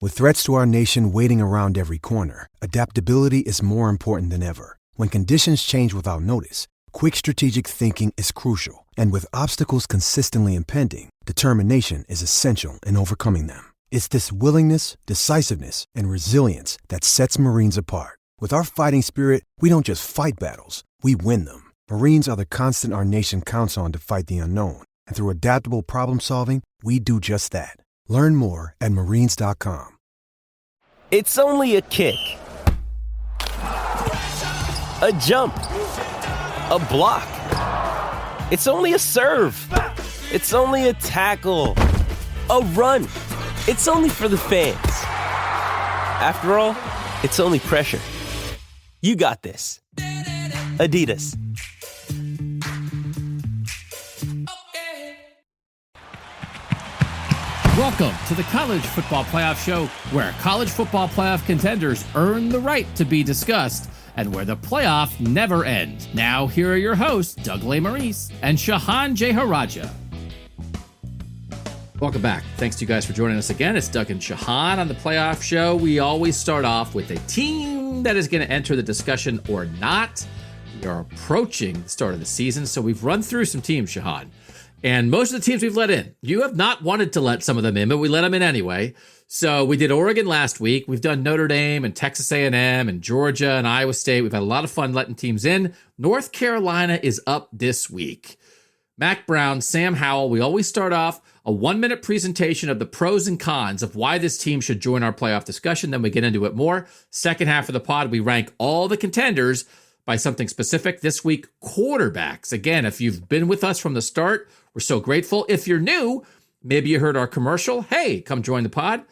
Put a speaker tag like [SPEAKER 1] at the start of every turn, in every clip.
[SPEAKER 1] With threats to our nation waiting around every corner, adaptability is more important than ever. When conditions change without notice, quick strategic thinking is crucial. And with obstacles consistently impending, determination is essential in overcoming them. It's this willingness, decisiveness, and resilience that sets Marines apart. With our fighting spirit, we don't just fight battles, we win them. Marines are the constant our nation counts on to fight the unknown. And through adaptable problem solving, we do just that. Learn more at Marines.com.
[SPEAKER 2] It's only a kick, a jump, a block. It's only a serve. It's only a tackle, a run. It's only for the fans. After all, it's only pressure. You got this. Adidas.
[SPEAKER 3] Welcome to the College Football Playoff Show, where college football playoff contenders earn the right to be discussed and where the playoff never ends. Now, here are your hosts, Lesmerises and Shehan Jeyarajah. Welcome back. Thanks to you guys for joining us again. It's Doug and Shehan on the Playoff Show. We always start off with a team that is going to enter the discussion or not. We are approaching the start of the season, so we've run through some teams, Shehan. And most of the teams we've let in, you have not wanted to let some of them in, but we let them in anyway. So we did Oregon last week. We've done Notre Dame and Texas A&M and Georgia and Iowa State. We've had a lot of fun letting teams in. North Carolina is up this week. Mac Brown, Sam Howell. We always start off a 1-minute presentation of the pros and cons of why this team should join our playoff discussion. Then we get into it more. Second half of the pod, we rank all the contenders by something specific. This week, quarterbacks. Again, if you've been with us from the start, we're so grateful. If you're new, maybe you heard our commercial. Hey, come join the pod.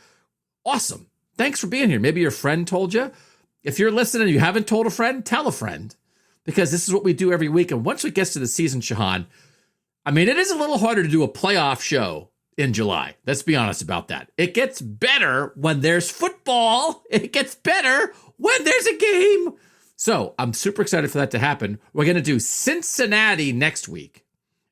[SPEAKER 3] Awesome. Thanks for being here. Maybe your friend told you. If you're listening and you haven't told a friend, tell a friend, because this is what we do every week. And once it gets to the season, Shehan, I mean, it is a little harder to do a playoff show in July. Let's be honest about that. It gets better when there's football. It gets better when there's a game. So I'm super excited for that to happen. We're going to do Cincinnati next week,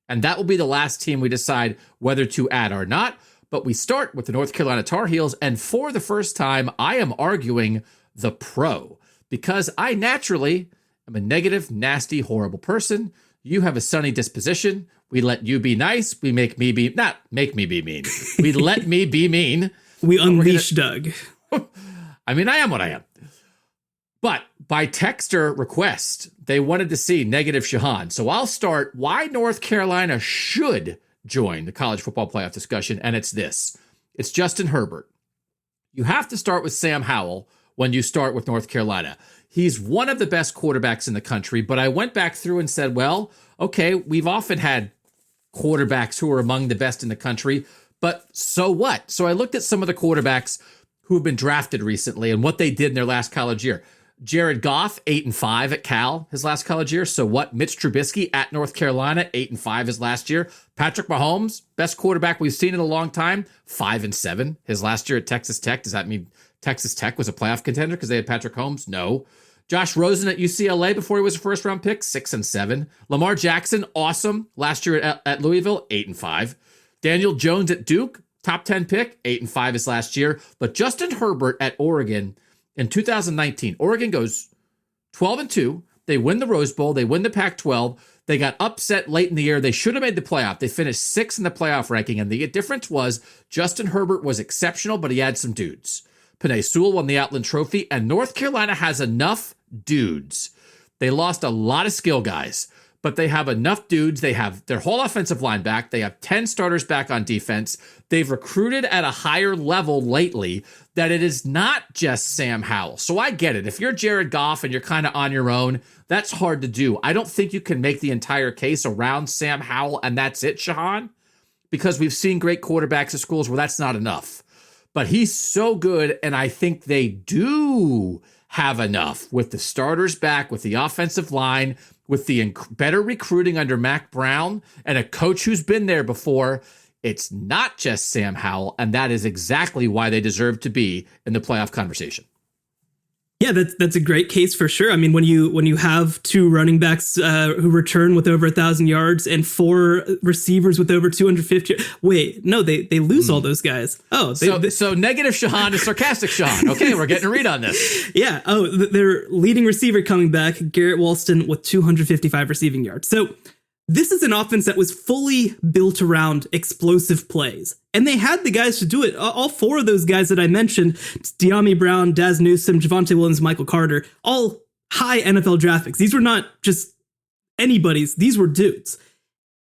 [SPEAKER 3] and that will be the last team we decide whether to add or not. But we start with the North Carolina Tar Heels, and for the first time, I am arguing the pro, because I naturally am a negative, nasty, horrible person. You have a sunny disposition. We let you be nice. We make me be, not make me be mean. We let me be mean.
[SPEAKER 4] We unleash Doug.
[SPEAKER 3] I mean, I am what I am. But by texter request, they wanted to see negative Shehan. So I'll start why North Carolina should join the college football playoff discussion. And it's this. It's Justin Herbert. You have to start with Sam Howell when you start with North Carolina. He's one of the best quarterbacks in the country. But I went back through and said, well, okay, we've often had quarterbacks who are among the best in the country. But so what? So I looked at some of the quarterbacks who have been drafted recently and what they did in their last college year. Jared Goff, 8-5 at Cal, his last college year. So what? Mitch Trubisky at North Carolina, 8-5 his last year. Patrick Mahomes, best quarterback we've seen in a long time, 5-7 his last year at Texas Tech. Does that mean Texas Tech was a playoff contender because they had Patrick Mahomes? No. Josh Rosen at UCLA before he was a first-round pick, 6-7. Lamar Jackson, awesome. Last year at Louisville, 8-5. Daniel Jones at Duke, top 10 pick, 8-5 his last year. But Justin Herbert at Oregon, in 2019, Oregon goes 12-2. They win the Rose Bowl. They win the Pac-12. They got upset late in the year. They should have made the playoff. They finished 6th in the playoff ranking. And the difference was Justin Herbert was exceptional, but he had some dudes. Penei Sewell won the Outland Trophy. And North Carolina has enough dudes. They lost a lot of skill guys, but they have enough dudes. They have their whole offensive line back. They have 10 starters back on defense. They've recruited at a higher level lately that it is not just Sam Howell. So I get it. If you're Jared Goff and you're kind of on your own, that's hard to do. I don't think you can make the entire case around Sam Howell and that's it, Shehan, because we've seen great quarterbacks at schools where that's not enough. But he's so good, and I think they do have enough with the starters back, with the offensive line, with the better recruiting under Mac Brown and a coach who's been there before. It's not just Sam Howell, and that is exactly why they deserve to be in the playoff conversation.
[SPEAKER 4] Yeah, that's a great case for sure. I mean, when you have two running backs who return with over 1,000 yards and four receivers with over 250. Wait, no, they lose all those guys. Oh,
[SPEAKER 3] so negative Shehan is sarcastic Shehan. Okay, we're getting a read on this.
[SPEAKER 4] Yeah. Oh, their leading receiver coming back, Garrett Walston, with 255 receiving yards. So this is an offense that was fully built around explosive plays. And they had the guys to do it. All four of those guys that I mentioned, De'Ami Brown, Daz Newsome, Javonte Williams, Michael Carter, all high NFL draft picks. These were not just anybody's. These were dudes.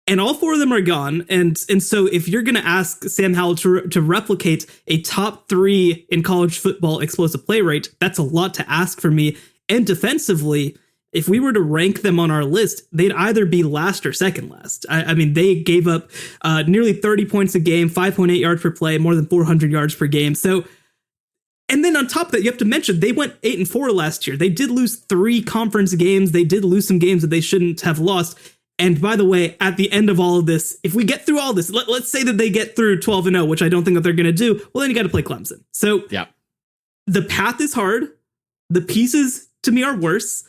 [SPEAKER 4] And all four of them are gone. And so if you're going to ask Sam Howell to replicate a top 3 in college football explosive play rate, that's a lot to ask for me. And defensively, if we were to rank them on our list, they'd either be last or second last. I mean, they gave up nearly 30 points a game, 5.8 yards per play, more than 400 yards per game. So, and then on top of that, you have to mention they went 8-4 last year. They did lose 3 conference games. They did lose some games that they shouldn't have lost. And by the way, at the end of all of this, if we get through all this, let's say that they get through 12-0, which I don't think that they're going to do. Well, then you got to play Clemson. So yeah, the path is hard. The pieces to me are worse.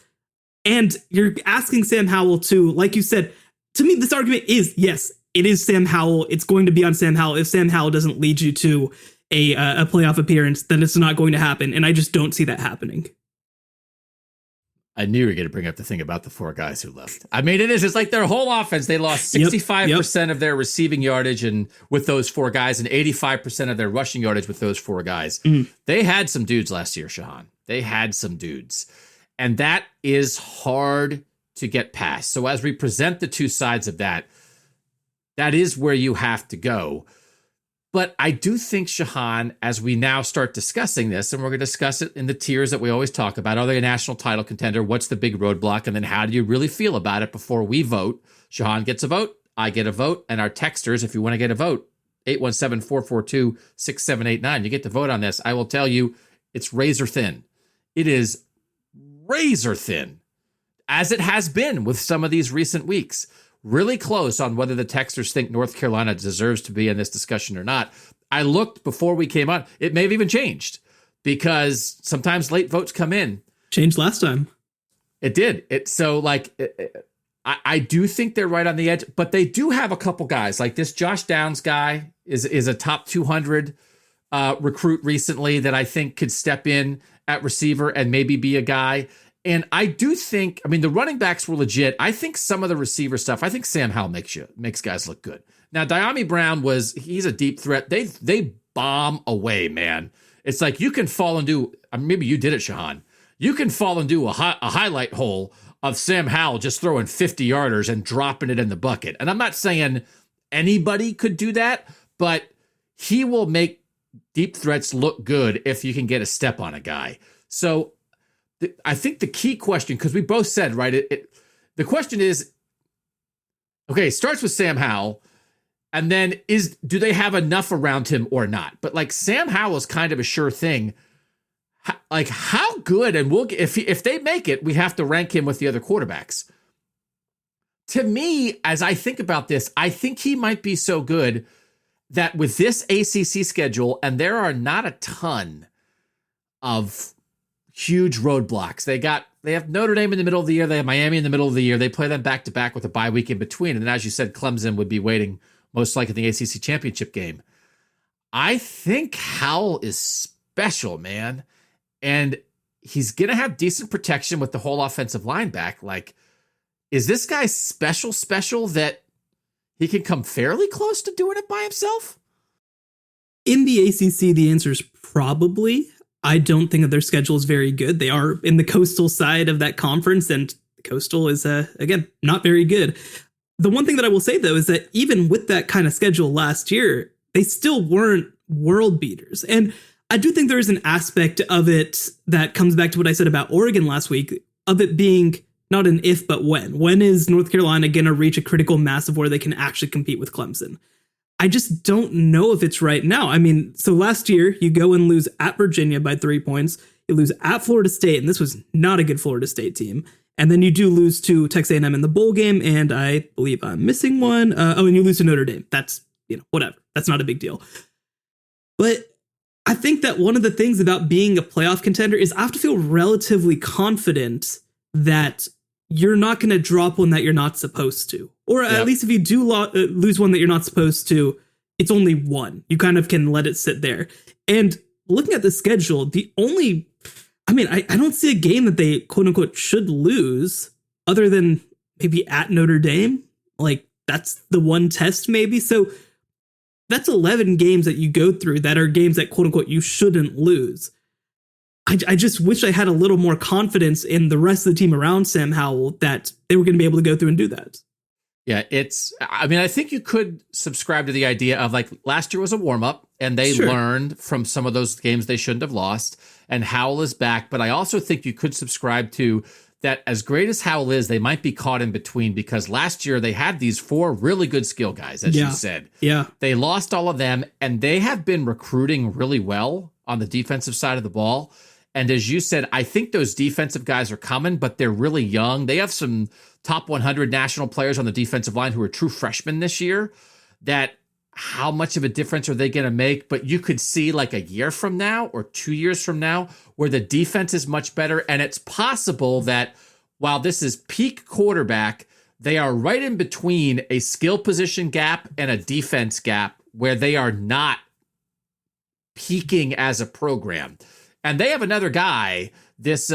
[SPEAKER 4] And you're asking Sam Howell to, like you said, to me, this argument is, yes, it is Sam Howell. It's going to be on Sam Howell. If Sam Howell doesn't lead you to a playoff appearance, then it's not going to happen. And I just don't see that happening.
[SPEAKER 3] I knew you were going to bring up the thing about the 4 guys who left. I mean, it's like their whole offense. They lost 65% of their receiving yardage and with those 4 guys and 85% of their rushing yardage with those 4 guys. They had some dudes last year, Shehan. They had some dudes. And that is hard to get past. So as we present the two sides of that, that is where you have to go. But I do think, Shehan, as we now start discussing this, and we're going to discuss it in the tiers that we always talk about, are they a national title contender? What's the big roadblock? And then how do you really feel about it before we vote? Shehan gets a vote, I get a vote, and our texters, if you want to get a vote, 817-442-6789. You get to vote on this. I will tell you, it's razor thin. It is razor thin, as it has been with some of these recent weeks. Really close on whether the texters think North Carolina deserves to be in this discussion or not. I looked before we came on. It may have even changed because sometimes late votes come in.
[SPEAKER 4] Changed last time.
[SPEAKER 3] It did. I do think they're right on the edge, but they do have a couple guys like this. Josh Downs guy is a top 200 recruit recently that I think could step in at receiver and maybe be a guy. And I do think, I mean, the running backs were legit. I think some of the receiver stuff, I think Sam Howell makes guys look good. Now, De'Ami Brown he's a deep threat. They bomb away, man. It's like you can fall into, maybe you did it, Shehan. You can fall into a highlight hole of Sam Howell just throwing 50-yarders and dropping it in the bucket. And I'm not saying anybody could do that, but he will make deep threats look good if you can get a step on a guy. So I think the key question, because we both said, right, the question is, okay, it starts with Sam Howell, and then do they have enough around him or not? But like Sam Howell is kind of a sure thing. Like how good, and if they make it, we have to rank him with the other quarterbacks. To me, as I think about this, I think he might be so good that with this ACC schedule, and there are not a ton of huge roadblocks. They have Notre Dame in the middle of the year. They have Miami in the middle of the year. They play them back to back with a bye week in between. And then, as you said, Clemson would be waiting most likely in the ACC championship game. I think Howell is special, man. And he's going to have decent protection with the whole offensive line back. Like, is this guy special that he can come fairly close to doing it by himself?
[SPEAKER 4] In the ACC, the answer is probably. I don't think that their schedule is very good. They are in the coastal side of that conference, and the coastal is, again, not very good. The one thing that I will say, though, is that even with that kind of schedule last year, they still weren't world beaters. And I do think there is an aspect of it that comes back to what I said about Oregon last week, of it being not an if, but when. When is North Carolina going to reach a critical mass of where they can actually compete with Clemson? I just don't know if it's right now. I mean, so last year you go and lose at Virginia by 3 points. You lose at Florida State, and this was not a good Florida State team. And then you do lose to Texas A&M in the bowl game, and I believe I'm missing one. And you lose to Notre Dame. That's, whatever. That's not a big deal. But I think that one of the things about being a playoff contender is I have to feel relatively confident that you're not going to drop one that you're not supposed to. Or at least if you do lose one that you're not supposed to, it's only one. You kind of can let it sit there. And looking at the schedule, I don't see a game that they quote unquote should lose other than maybe at Notre Dame. Like, that's the one test maybe. So that's 11 games that you go through that are games that quote unquote you shouldn't lose. I just wish I had a little more confidence in the rest of the team around Sam Howell that they were going to be able to go through and do that.
[SPEAKER 3] Yeah, I think you could subscribe to the idea of like last year was a warm up and they learned from some of those games they shouldn't have lost, and Howell is back. But I also think you could subscribe to that as great as Howell is, they might be caught in between because last year they had these 4 really good skill guys, as you said.
[SPEAKER 4] Yeah.
[SPEAKER 3] They lost all of them, and they have been recruiting really well on the defensive side of the ball. And as you said, I think those defensive guys are coming, but they're really young. They have some top 100 national players on the defensive line who are true freshmen this year. That how much of a difference are they going to make? But you could see like a year from now or 2 years from now where the defense is much better. And it's possible that while this is peak quarterback, they are right in between a skill position gap and a defense gap where they are not peaking as a program. And they have another guy, this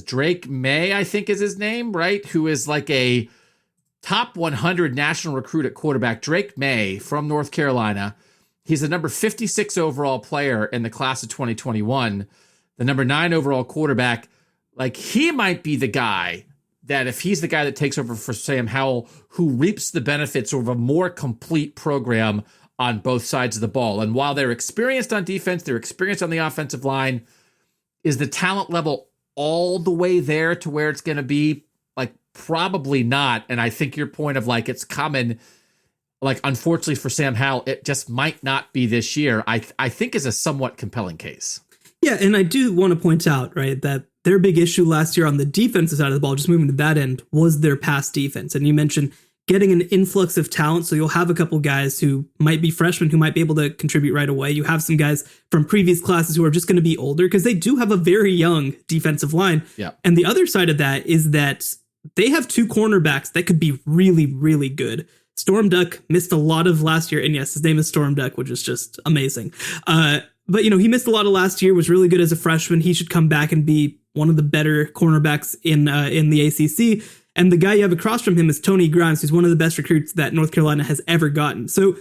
[SPEAKER 3] Drake May, I think is his name, right? Who is like a top 100 national recruit at quarterback. Drake May from North Carolina. He's the number 56 overall player in the class of 2021, the number 9 overall quarterback. Like, he might be the guy that if he's the guy that takes over for Sam Howell, who reaps the benefits of a more complete program on both sides of the ball. And while they're experienced on defense, they're experienced on the offensive line, is the talent level all the way there to where it's going to be? Like, probably not. And I think your point of like, it's coming, like, unfortunately for Sam Howell, it just might not be this year, I think is a somewhat compelling case.
[SPEAKER 4] Yeah, and I do want to point out, right, that their big issue last year on the defensive side of the ball, just moving to that end, was their pass defense. And you mentioned getting an influx of talent. So you'll have a couple guys who might be freshmen who might be able to contribute right away. You have some guys from previous classes who are just going to be older because they do have a very young defensive line.
[SPEAKER 3] Yeah.
[SPEAKER 4] And the other side of that is that they have 2 cornerbacks that could be really, really good. Storm Duck missed a lot of last year. And yes, his name is Storm Duck, which is just amazing. But, you know, he missed a lot of last year, was really good as a freshman. He should come back and be one of the better cornerbacks in the ACC. And the guy you have across from him is Tony Grimes, who's one of the best recruits that North Carolina has ever gotten. So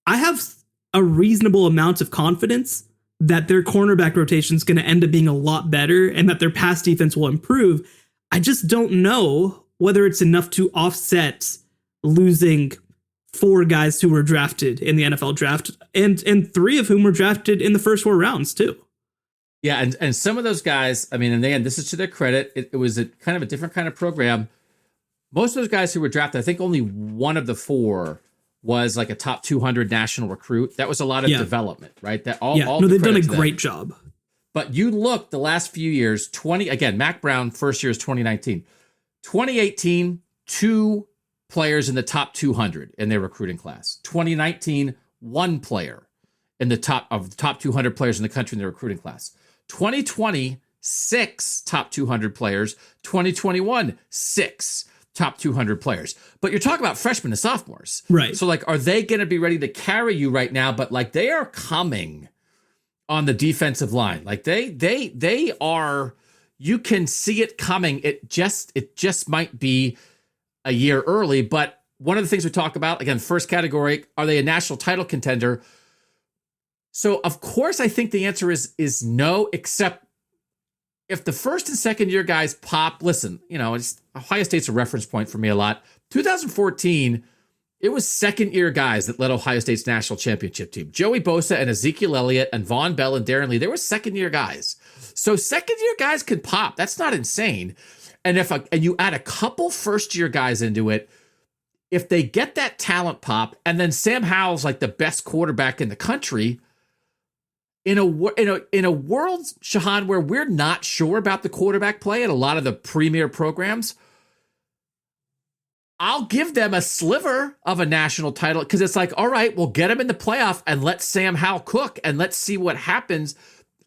[SPEAKER 4] I have a reasonable amount of confidence that their cornerback rotation is going to end up being a lot better and that their pass defense will improve. I just don't know whether it's enough to offset losing 4 guys who were drafted in the NFL draft and 3 of whom were drafted in the first 4 rounds too.
[SPEAKER 3] Yeah, and some of those guys, I mean, and again, this is to their credit, it was a kind of a different kind of program. Most of those guys who were drafted, I think only one of the 4 was like a top 200 national recruit. That was a lot of development, right? That all
[SPEAKER 4] they've done a great job.
[SPEAKER 3] But you look the last few years, Mac Brown, first year is 2019. 2018, 2 players in the top 200 in their recruiting class. 2019, 1 player in the top 200 players in the country in their recruiting class. 2020, 6 top 200 players. 2021, 6 top 200 players. But you're talking about freshmen and sophomores.
[SPEAKER 4] Right.
[SPEAKER 3] So, like, are they going to be ready to carry you right now? But, like, they are coming on the defensive line. Like, they are, you can see it coming. It just might be a year early. But one of the things we talk about, again, first category, are they a national title contender? So, of course, I think the answer is no, except if the first and second year guys pop. Listen, you know, Ohio State's a reference point for me a lot. 2014, it was second year guys that led Ohio State's national championship team. Joey Bosa and Ezekiel Elliott and Von Bell and Darren Lee, they were second year guys. So second year guys could pop. That's not insane. And and you add a couple first year guys into it, if they get that talent pop, and then Sam Howell's like the best quarterback in the country. In a world, Shehan, where we're not sure about the quarterback play at a lot of the premier programs, I'll give them a sliver of a national title because it's like, all right, we'll get them in the playoff and let Sam Howell cook and let's see what happens.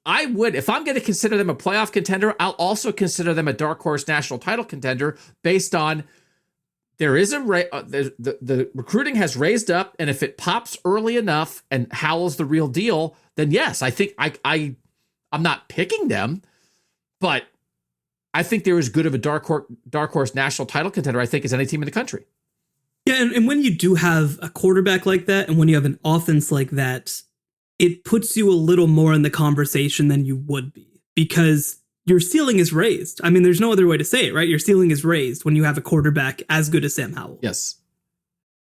[SPEAKER 3] I would, if I'm going to consider them a playoff contender, I'll also consider them a dark horse national title contender based on there is the recruiting has raised up, and if it pops early enough and Howell's the real deal, then yes, I think I'm not picking them, but I think they're as good of a dark horse national title contender, I think, as any team in the country.
[SPEAKER 4] Yeah, and when you do have a quarterback like that, and when you have an offense like that, it puts you a little more in the conversation than you would be, because your ceiling is raised. I mean, there's no other way to say it, right? Your ceiling is raised when you have a quarterback as good as Sam Howell.
[SPEAKER 3] Yes.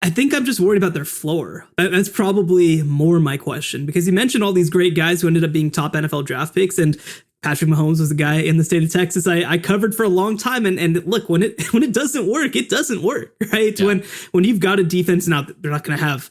[SPEAKER 4] I think I'm just worried about their floor. That's probably more my question, because you mentioned all these great guys who ended up being top NFL draft picks, and Patrick Mahomes was a guy in the state of Texas I covered for a long time. And look, when it doesn't work, it doesn't work, right? Yeah. When you've got a defense, now they're not going to have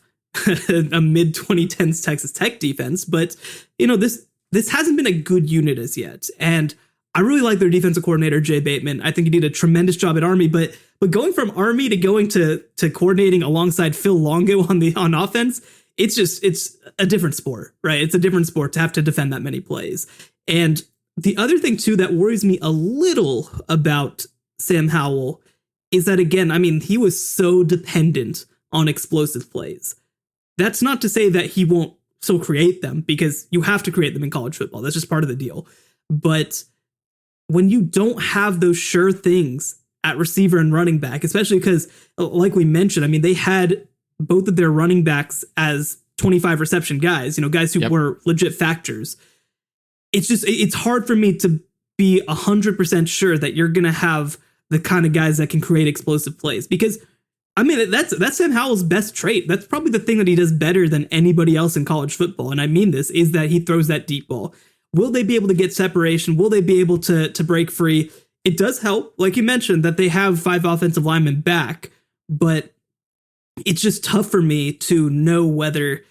[SPEAKER 4] a mid 2010s Texas Tech defense, but this hasn't been a good unit as yet. And I really like their defensive coordinator, Jay Bateman. I think he did a tremendous job at Army, but going from Army to going to coordinating alongside Phil Longo on offense, it's a different sport, right? It's a different sport to have to defend that many plays. And the other thing too that worries me a little about Sam Howell is that, again, I mean, he was so dependent on explosive plays. That's not to say that he won't still create them, because you have to create them in college football. That's just part of the deal. But when you don't have those sure things at receiver and running back, especially because, like we mentioned, I mean, they had both of their running backs as 25 reception guys, guys who were legit factors. It's hard for me to be 100% sure that you're going to have the kind of guys that can create explosive plays, because I mean, that's Sam Howell's best trait. That's probably the thing that he does better than anybody else in college football. And I mean this, is that he throws that deep ball. Will they be able to get separation? Will they be able to break free? It does help, like you mentioned, that they have 5 offensive linemen back, but it's just tough for me to know whether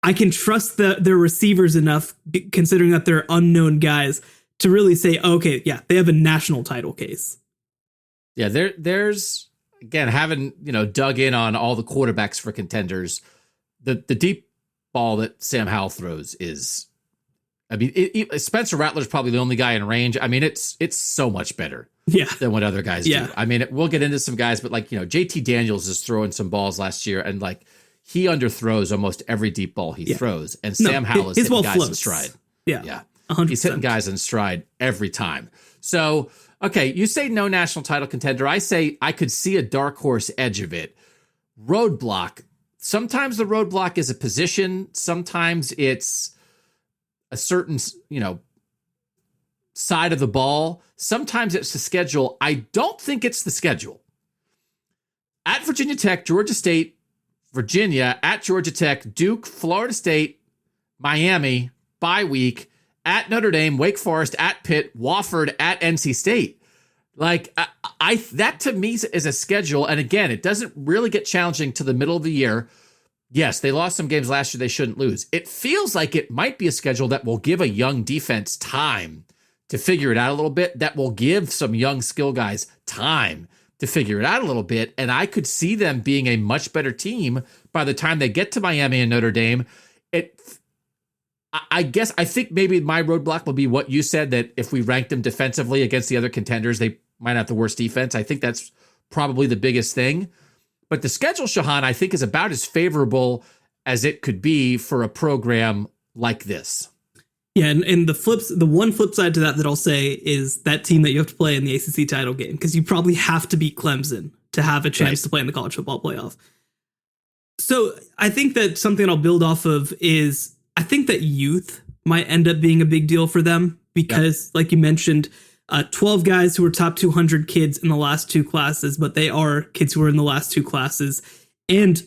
[SPEAKER 4] I can trust their receivers enough, considering that they're unknown guys, to really say, okay, yeah, they have a national title case.
[SPEAKER 3] Yeah, there's, again, having, dug in on all the quarterbacks for contenders, the deep ball that Sam Howell throws is, I mean, Spencer Rattler's probably the only guy in range. I mean, it's so much better than what other guys do. I mean, we'll get into some guys, but JT Daniels is throwing some balls last year, and he underthrows almost every deep ball he throws. And Sam Howell is hitting guys in stride. Yeah. 100%. He's hitting guys in stride every time. So, okay, you say no national title contender. I say I could see a dark horse edge of it. Roadblock. Sometimes the roadblock is a position. Sometimes it's a certain, side of the ball. Sometimes it's the schedule. I don't think it's the schedule. At Virginia Tech, Georgia State, Virginia, at Georgia Tech, Duke, Florida State, Miami, bye week, at Notre Dame, Wake Forest, at Pitt, Wofford, at NC State. That to me is a schedule. And again, it doesn't really get challenging to the middle of the year. Yes, they lost some games last year they shouldn't lose. It feels like it might be a schedule that will give a young defense time to figure it out a little bit, that will give some young skill guys time to figure it out a little bit. And I could see them being a much better team by the time they get to Miami and Notre Dame. I think maybe my roadblock will be what you said, that if we ranked them defensively against the other contenders, they might have the worst defense. I think that's probably the biggest thing. But the schedule, Shehan, I think is about as favorable as it could be for a program like this.
[SPEAKER 4] Yeah, and the one flip side to that I'll say is that team that you have to play in the ACC title game, because you probably have to beat Clemson to have a chance to play in the college football playoff. So I think that something I'll build off of is, I think that youth might end up being a big deal for them, because like you mentioned, 12 guys who were top 200 kids in the last 2 classes, but they are kids who were in the last 2 classes. And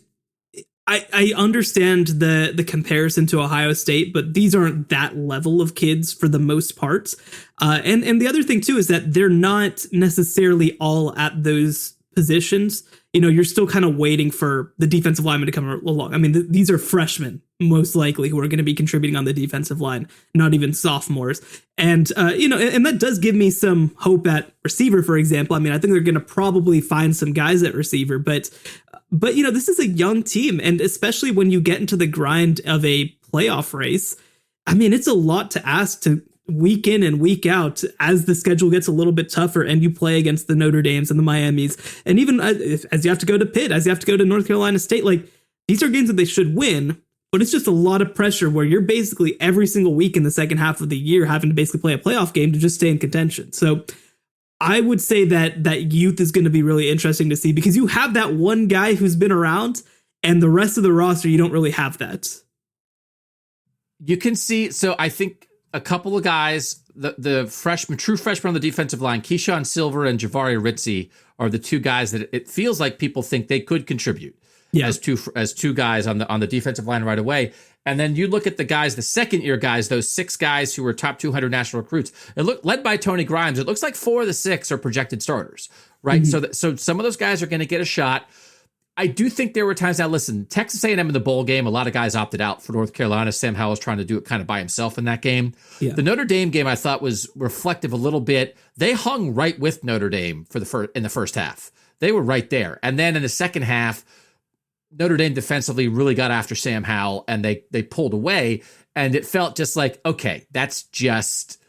[SPEAKER 4] I understand the comparison to Ohio State, but these aren't that level of kids for the most part. And the other thing too is that they're not necessarily all at those positions, you're still kind of waiting for the defensive lineman to come along. I mean, these are freshmen, most likely, who are going to be contributing on the defensive line, not even sophomores. And, and that does give me some hope at receiver, for example. I mean, I think they're going to probably find some guys at receiver, but this is a young team. And especially when you get into the grind of a playoff race, I mean, it's a lot to ask to week in and week out as the schedule gets a little bit tougher and you play against the Notre Dames and the Miamis. And even as you have to go to Pitt, as you have to go to North Carolina State, like these are games that they should win, but it's just a lot of pressure where you're basically every single week in the second half of the year having to basically play a playoff game to just stay in contention. So I would say that youth is going to be really interesting to see because you have that one guy who's been around and the rest of the roster, you don't really have that.
[SPEAKER 3] You can see, so I think a couple of guys, the true freshmen on the defensive line, Keyshawn Silver and Javaria Ritzie are the two guys that it feels like people think they could contribute as two guys on the defensive line right away. And then you look at the guys, the second year guys, those 6 guys who were top 200 national recruits. Led by Tony Grimes. It looks like 4 of the 6 are projected starters, right? Mm-hmm. So some of those guys are going to get a shot. I do think there were times now, listen, Texas A&M in the bowl game, a lot of guys opted out for North Carolina. Sam Howell was trying to do it kind of by himself in that game. Yeah. The Notre Dame game I thought was reflective a little bit. They hung right with Notre Dame in the first half. They were right there. And then in the second half, Notre Dame defensively really got after Sam Howell and they pulled away. And it felt just like, okay, that's just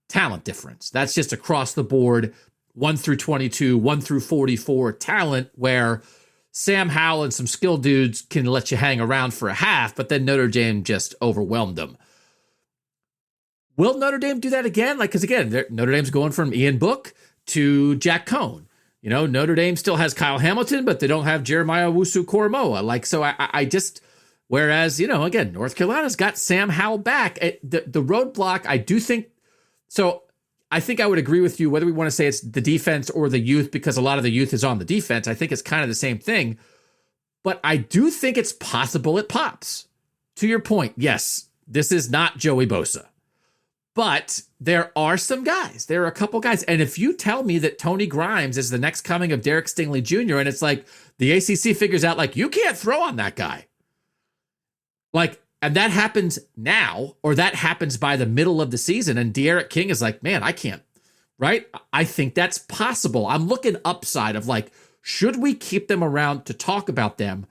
[SPEAKER 3] talent difference. That's just across the board, 1 through 22, 1 through 44 talent where Sam Howell and some skilled dudes can let you hang around for a half, but then Notre Dame just overwhelmed them. Will Notre Dame do that again? Because again, Notre Dame's going from Ian Book to Jack Cohn. Notre Dame still has Kyle Hamilton, but they don't have Jeremiah Owusu-Koramoah. Whereas, again, North Carolina's got Sam Howell back. The roadblock, I do think, so I think I would agree with you, whether we want to say it's the defense or the youth, because a lot of the youth is on the defense. I think it's kind of the same thing. But I do think it's possible it pops. To your point, yes, this is not Joey Bosa. But there are some guys. There are a couple guys. And if you tell me that Tony Grimes is the next coming of Derek Stingley Jr., and it's like the ACC figures out, like, you can't throw on that guy. And that happens now, or that happens by the middle of the season, and De'Aaron King is like, man, I can't, right? I think that's possible. I'm looking upside of should we keep them around to talk about them?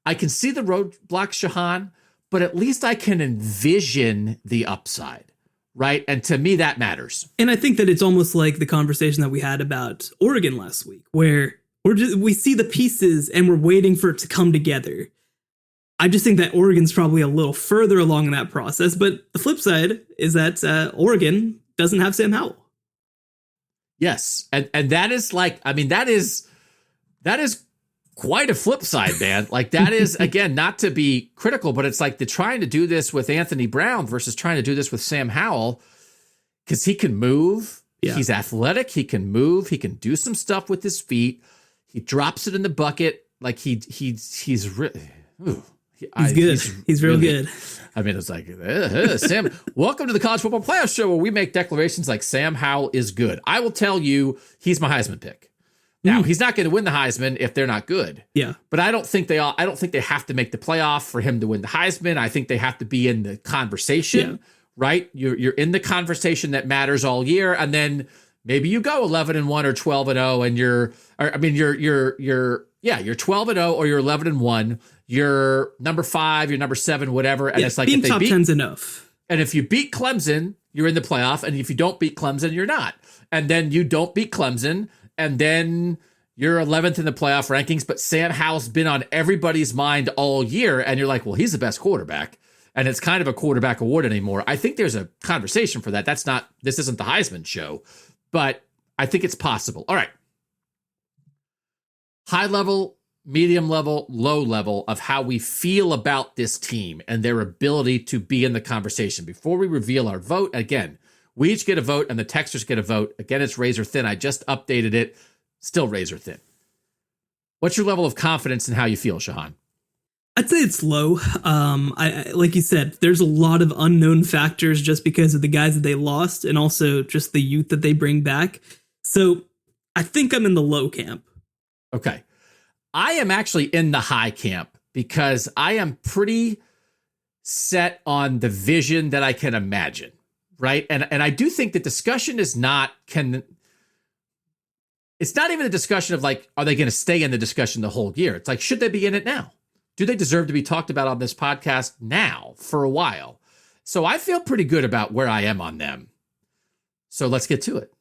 [SPEAKER 3] I can see the roadblock, Shehan, but at least I can envision the upside, right? And to me, that matters.
[SPEAKER 4] And I think that it's almost like the conversation that we had about Oregon last week, where we see the pieces and we're waiting for it to come together. I just think that Oregon's probably a little further along in that process. But the flip side is that Oregon doesn't have Sam Howell.
[SPEAKER 3] Yes. And that is that is quite a flip side, man. That is, again, not to be critical, but it's like they're trying to do this with Anthony Brown versus trying to do this with Sam Howell because he can move. Yeah. He's athletic. He can move. He can do some stuff with his feet. He drops it in the bucket. He's really...
[SPEAKER 4] He's good. He's real good.
[SPEAKER 3] I mean, it's like, Sam, welcome to the College Football Playoff Show where we make declarations like Sam Howell is good. I will tell you, he's my Heisman pick. Now, he's not going to win the Heisman if they're not good.
[SPEAKER 4] Yeah.
[SPEAKER 3] But I don't think they have to make the playoff for him to win the Heisman. I think they have to be in the conversation, right? You're in the conversation that matters all year. And then maybe you go 11-1 or 12-0 and you're 12-0 or you're 11-1. You're number 5, you're number 7, whatever. And it's like
[SPEAKER 4] being top 10's enough.
[SPEAKER 3] And if you beat Clemson, you're in the playoff. And if you don't beat Clemson, you're not. And then you don't beat Clemson, and then you're 11th in the playoff rankings. But Sam Howell's been on everybody's mind all year, and you're like, well, he's the best quarterback. And it's kind of a quarterback award anymore. I think there's a conversation for that. This isn't the Heisman show, but I think it's possible. All right. High level, medium level, low level of how we feel about this team and their ability to be in the conversation. Before we reveal our vote, again, we each get a vote and the texters get a vote. Again, it's razor thin. I just updated it. Still razor thin. What's your level of confidence in how you feel, Shehan?
[SPEAKER 4] I'd say it's low. I like you said, there's a lot of unknown factors just because of the guys that they lost and also just the youth that they bring back. So I think I'm in the low camp.
[SPEAKER 3] Okay. I am actually in the high camp because I am pretty set on the vision that I can imagine, right? And I do think the discussion is it's not even a discussion of like, are they going to stay in the discussion the whole year? It's like, should they be in it now? Do they deserve to be talked about on this podcast now for a while? So I feel pretty good about where I am on them. So let's get to it.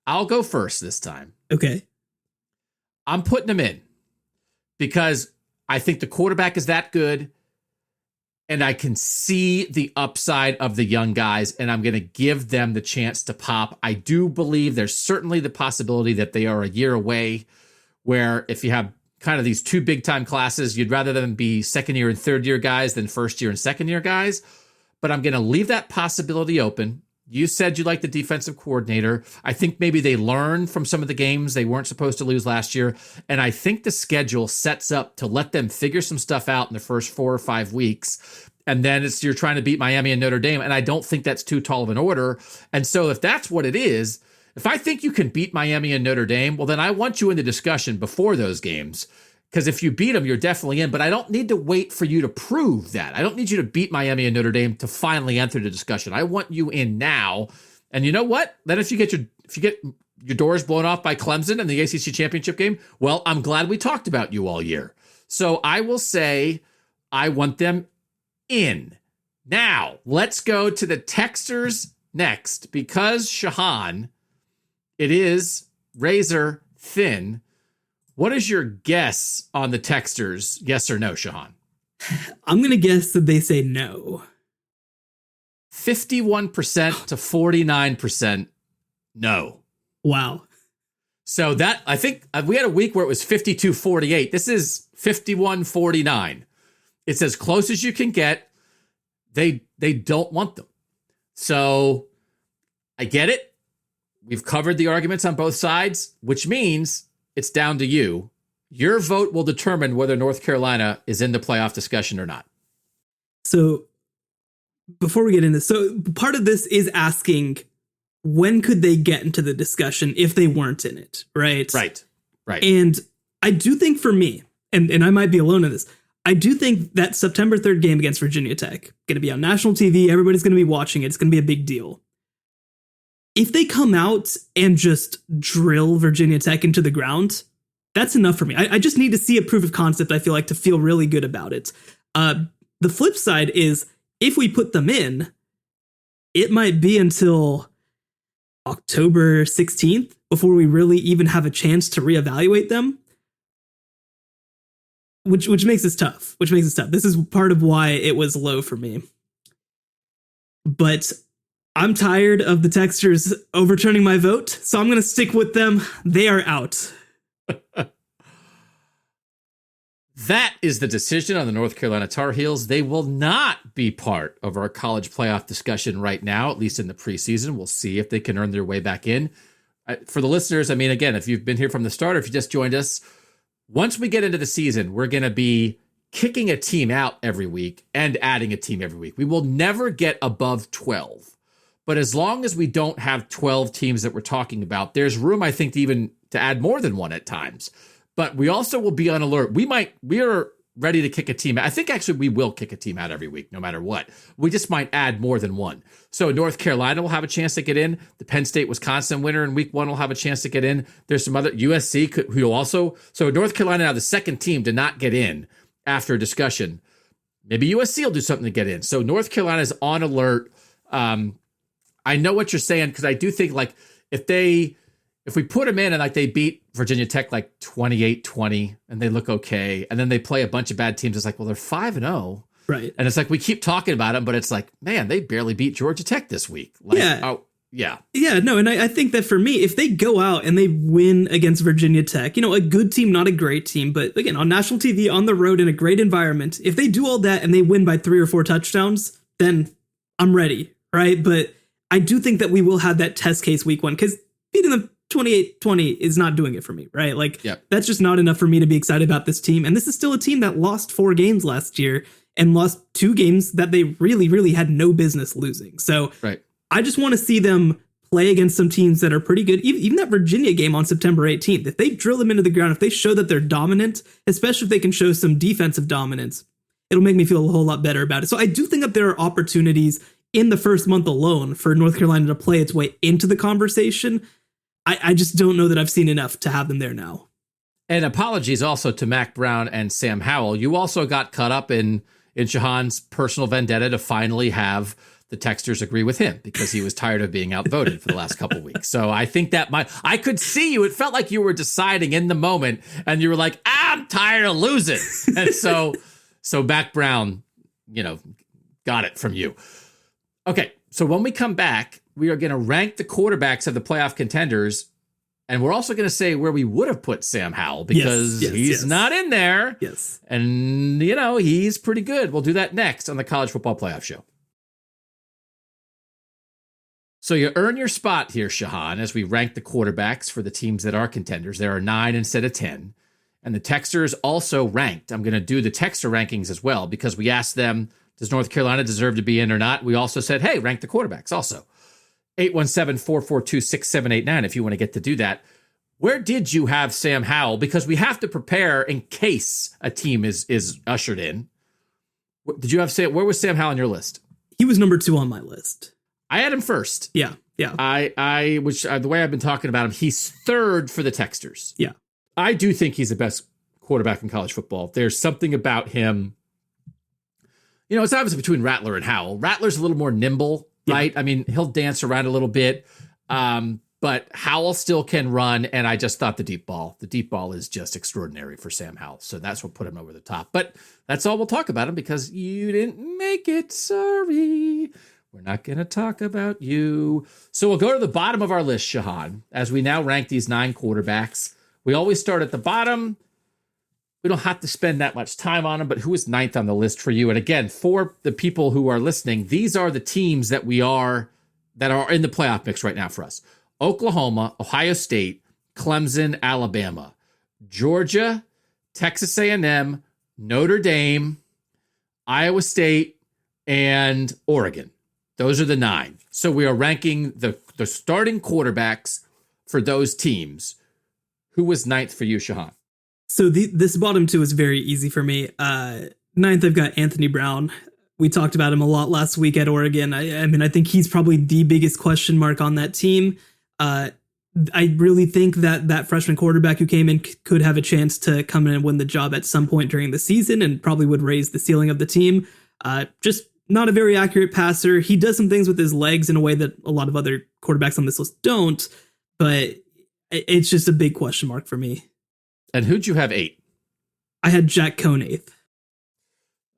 [SPEAKER 3] I'll go first this time.
[SPEAKER 4] Okay.
[SPEAKER 3] I'm putting them in because I think the quarterback is that good. And I can see the upside of the young guys, and I'm going to give them the chance to pop. I do believe there's certainly the possibility that they are a year away, where if you have kind of these two big-time classes, you'd rather them be second-year and third-year guys than first-year and second-year guys. But I'm going to leave that possibility open. You said you like the defensive coordinator. I think maybe they learned from some of the games they weren't supposed to lose last year. And I think the schedule sets up to let them figure some stuff out in the first 4 or 5 weeks. And then you're trying to beat Miami and Notre Dame. And I don't think that's too tall of an order. And so if that's what it is, if I think you can beat Miami and Notre Dame, well, then I want you in the discussion before those games. Because if you beat them, you're definitely in. But I don't need to wait for you to prove that. I don't need you to beat Miami and Notre Dame to finally enter the discussion. I want you in now. And you know what? Then if you get your doors blown off by Clemson in the ACC championship game, well, I'm glad we talked about you all year. So I will say I want them in. Now, let's go to the texters next. Because Shehan, it is razor thin. What is your guess on the texters? Yes or no, Shehan?
[SPEAKER 4] I'm going to guess that they say no.
[SPEAKER 3] 51% to 49% no.
[SPEAKER 4] Wow.
[SPEAKER 3] So that, I think we had a week where it was 52-48. This is 51-49. It's as close as you can get. They don't want them. So I get it. We've covered the arguments on both sides, which means it's down to you. Your vote will determine whether North Carolina is in the playoff discussion or not.
[SPEAKER 4] So before we get into this, so part of this is asking, when could they get into the discussion if they weren't in it, right?
[SPEAKER 3] Right.
[SPEAKER 4] And I do think for me, and I might be alone in this, I do think that September 3rd game against Virginia Tech, going to be on national TV, everybody's going to be watching it, it's going to be a big deal. If they come out and just drill Virginia Tech into the ground, that's enough for me. I just need to see a proof of concept, I feel like, to feel really good about it. The flip side is, if we put them in, it might be until October 16th before we really even have a chance to reevaluate them, which makes this tough. This is part of why it was low for me. But I'm tired of the texters overturning my vote, so I'm going to stick with them. They are out.
[SPEAKER 3] That is the decision on the North Carolina Tar Heels. They will not be part of our college playoff discussion right now, at least in the preseason. We'll see if they can earn their way back in. For the listeners, I mean, again, if you've been here from the start, or if you just joined us, once we get into the season, we're going to be kicking a team out every week and adding a team every week. We will never get above 12. But as long as we don't have 12 teams that we're talking about, there's room, I think, to add more than one at times. But we also will be on alert. We are ready to kick a team out. I think actually we will kick a team out every week, no matter what. We just might add more than one. So North Carolina will have a chance to get in. The Penn State-Wisconsin winner in week 1 will have a chance to get in. There's some other USC who will also. So North Carolina now the second team to not get in after a discussion. Maybe USC will do something to get in. So North Carolina is on alert. I know what you're saying, because I do think like if we put them in and like they beat Virginia Tech like 28-20 and they look okay, and then they play a bunch of bad teams, it's like, well, they're 5-0.
[SPEAKER 4] Right.
[SPEAKER 3] And it's like we keep talking about them, but it's like, man, they barely beat Georgia Tech this week. Like, yeah.
[SPEAKER 4] Yeah, no, and I think that for me, if they go out and they win against Virginia Tech, a good team, not a great team, but again, on national TV, on the road, in a great environment, if they do all that and they win by 3 or 4 touchdowns, then I'm ready, right? But I do think that we will have that test case week 1, because beating them 28-20 is not doing it for me, right? Like, That's just not enough for me to be excited about this team. And this is still a team that lost 4 games last year and lost 2 games that they really, really had no business losing. So I just want to see them play against some teams that are pretty good. Even that Virginia game on September 18th, if they drill them into the ground, if they show that they're dominant, especially if they can show some defensive dominance, it'll make me feel a whole lot better about it. So I do think that there are opportunities in the first month alone for North Carolina to play its way into the conversation. I just don't know that I've seen enough to have them there now.
[SPEAKER 3] And apologies also to Mac Brown and Sam Howell. You also got caught up in Shehan's personal vendetta to finally have the texters agree with him because he was tired of being outvoted for the last couple of weeks. So I think that I could see you. It felt like you were deciding in the moment and you were like, I'm tired of losing. And so Mac Brown, got it from you. Okay. So when we come back, we are going to rank the quarterbacks of the playoff contenders. And we're also going to say where we would have put Sam Howell because he's not in there.
[SPEAKER 4] Yes.
[SPEAKER 3] And, he's pretty good. We'll do that next on the College Football Playoff Show. So you earn your spot here, Shehan, as we rank the quarterbacks for the teams that are contenders. There are 9 instead of 10. And the texters also ranked. I'm going to do the texter rankings as well because we asked them, does North Carolina deserve to be in or not? We also said, hey, rank the quarterbacks also. 817-442-6789 if you want to get to do that. Where did you have Sam Howell? Because we have to prepare in case a team is ushered in. Did you have where was Sam Howell on your list?
[SPEAKER 4] He was number 2 on my list.
[SPEAKER 3] I had him first.
[SPEAKER 4] Yeah.
[SPEAKER 3] Which the way I've been talking about him, he's 3rd for the texters.
[SPEAKER 4] Yeah.
[SPEAKER 3] I do think he's the best quarterback in college football. There's something about him. It's obviously between Rattler and Howell. Rattler's a little more nimble, right? I mean, he'll dance around a little bit, but Howell still can run. And I just thought the deep ball is just extraordinary for Sam Howell. So that's what put him over the top. But that's all we'll talk about him because you didn't make it. Sorry. We're not going to talk about you. So we'll go to the bottom of our list, Shehan, as we now rank these 9 quarterbacks. We always start at the bottom. We don't have to spend that much time on them, but who is 9th on the list for you? And again, for the people who are listening, these are the teams that are in the playoff mix right now for us. Oklahoma, Ohio State, Clemson, Alabama, Georgia, Texas A&M, Notre Dame, Iowa State, and Oregon. Those are the 9. So we are ranking the starting quarterbacks for those teams. Who was 9th for you, Shehan?
[SPEAKER 4] So this bottom 2 is very easy for me. 9th, I've got Anthony Brown. We talked about him a lot last week at Oregon. I think he's probably the biggest question mark on that team. I really think that freshman quarterback who came in could have a chance to come in and win the job at some point during the season and probably would raise the ceiling of the team. Just not a very accurate passer. He does some things with his legs in a way that a lot of other quarterbacks on this list don't, but it's just a big question mark for me.
[SPEAKER 3] And who'd you have 8?
[SPEAKER 4] I had Jack Cohn 8th.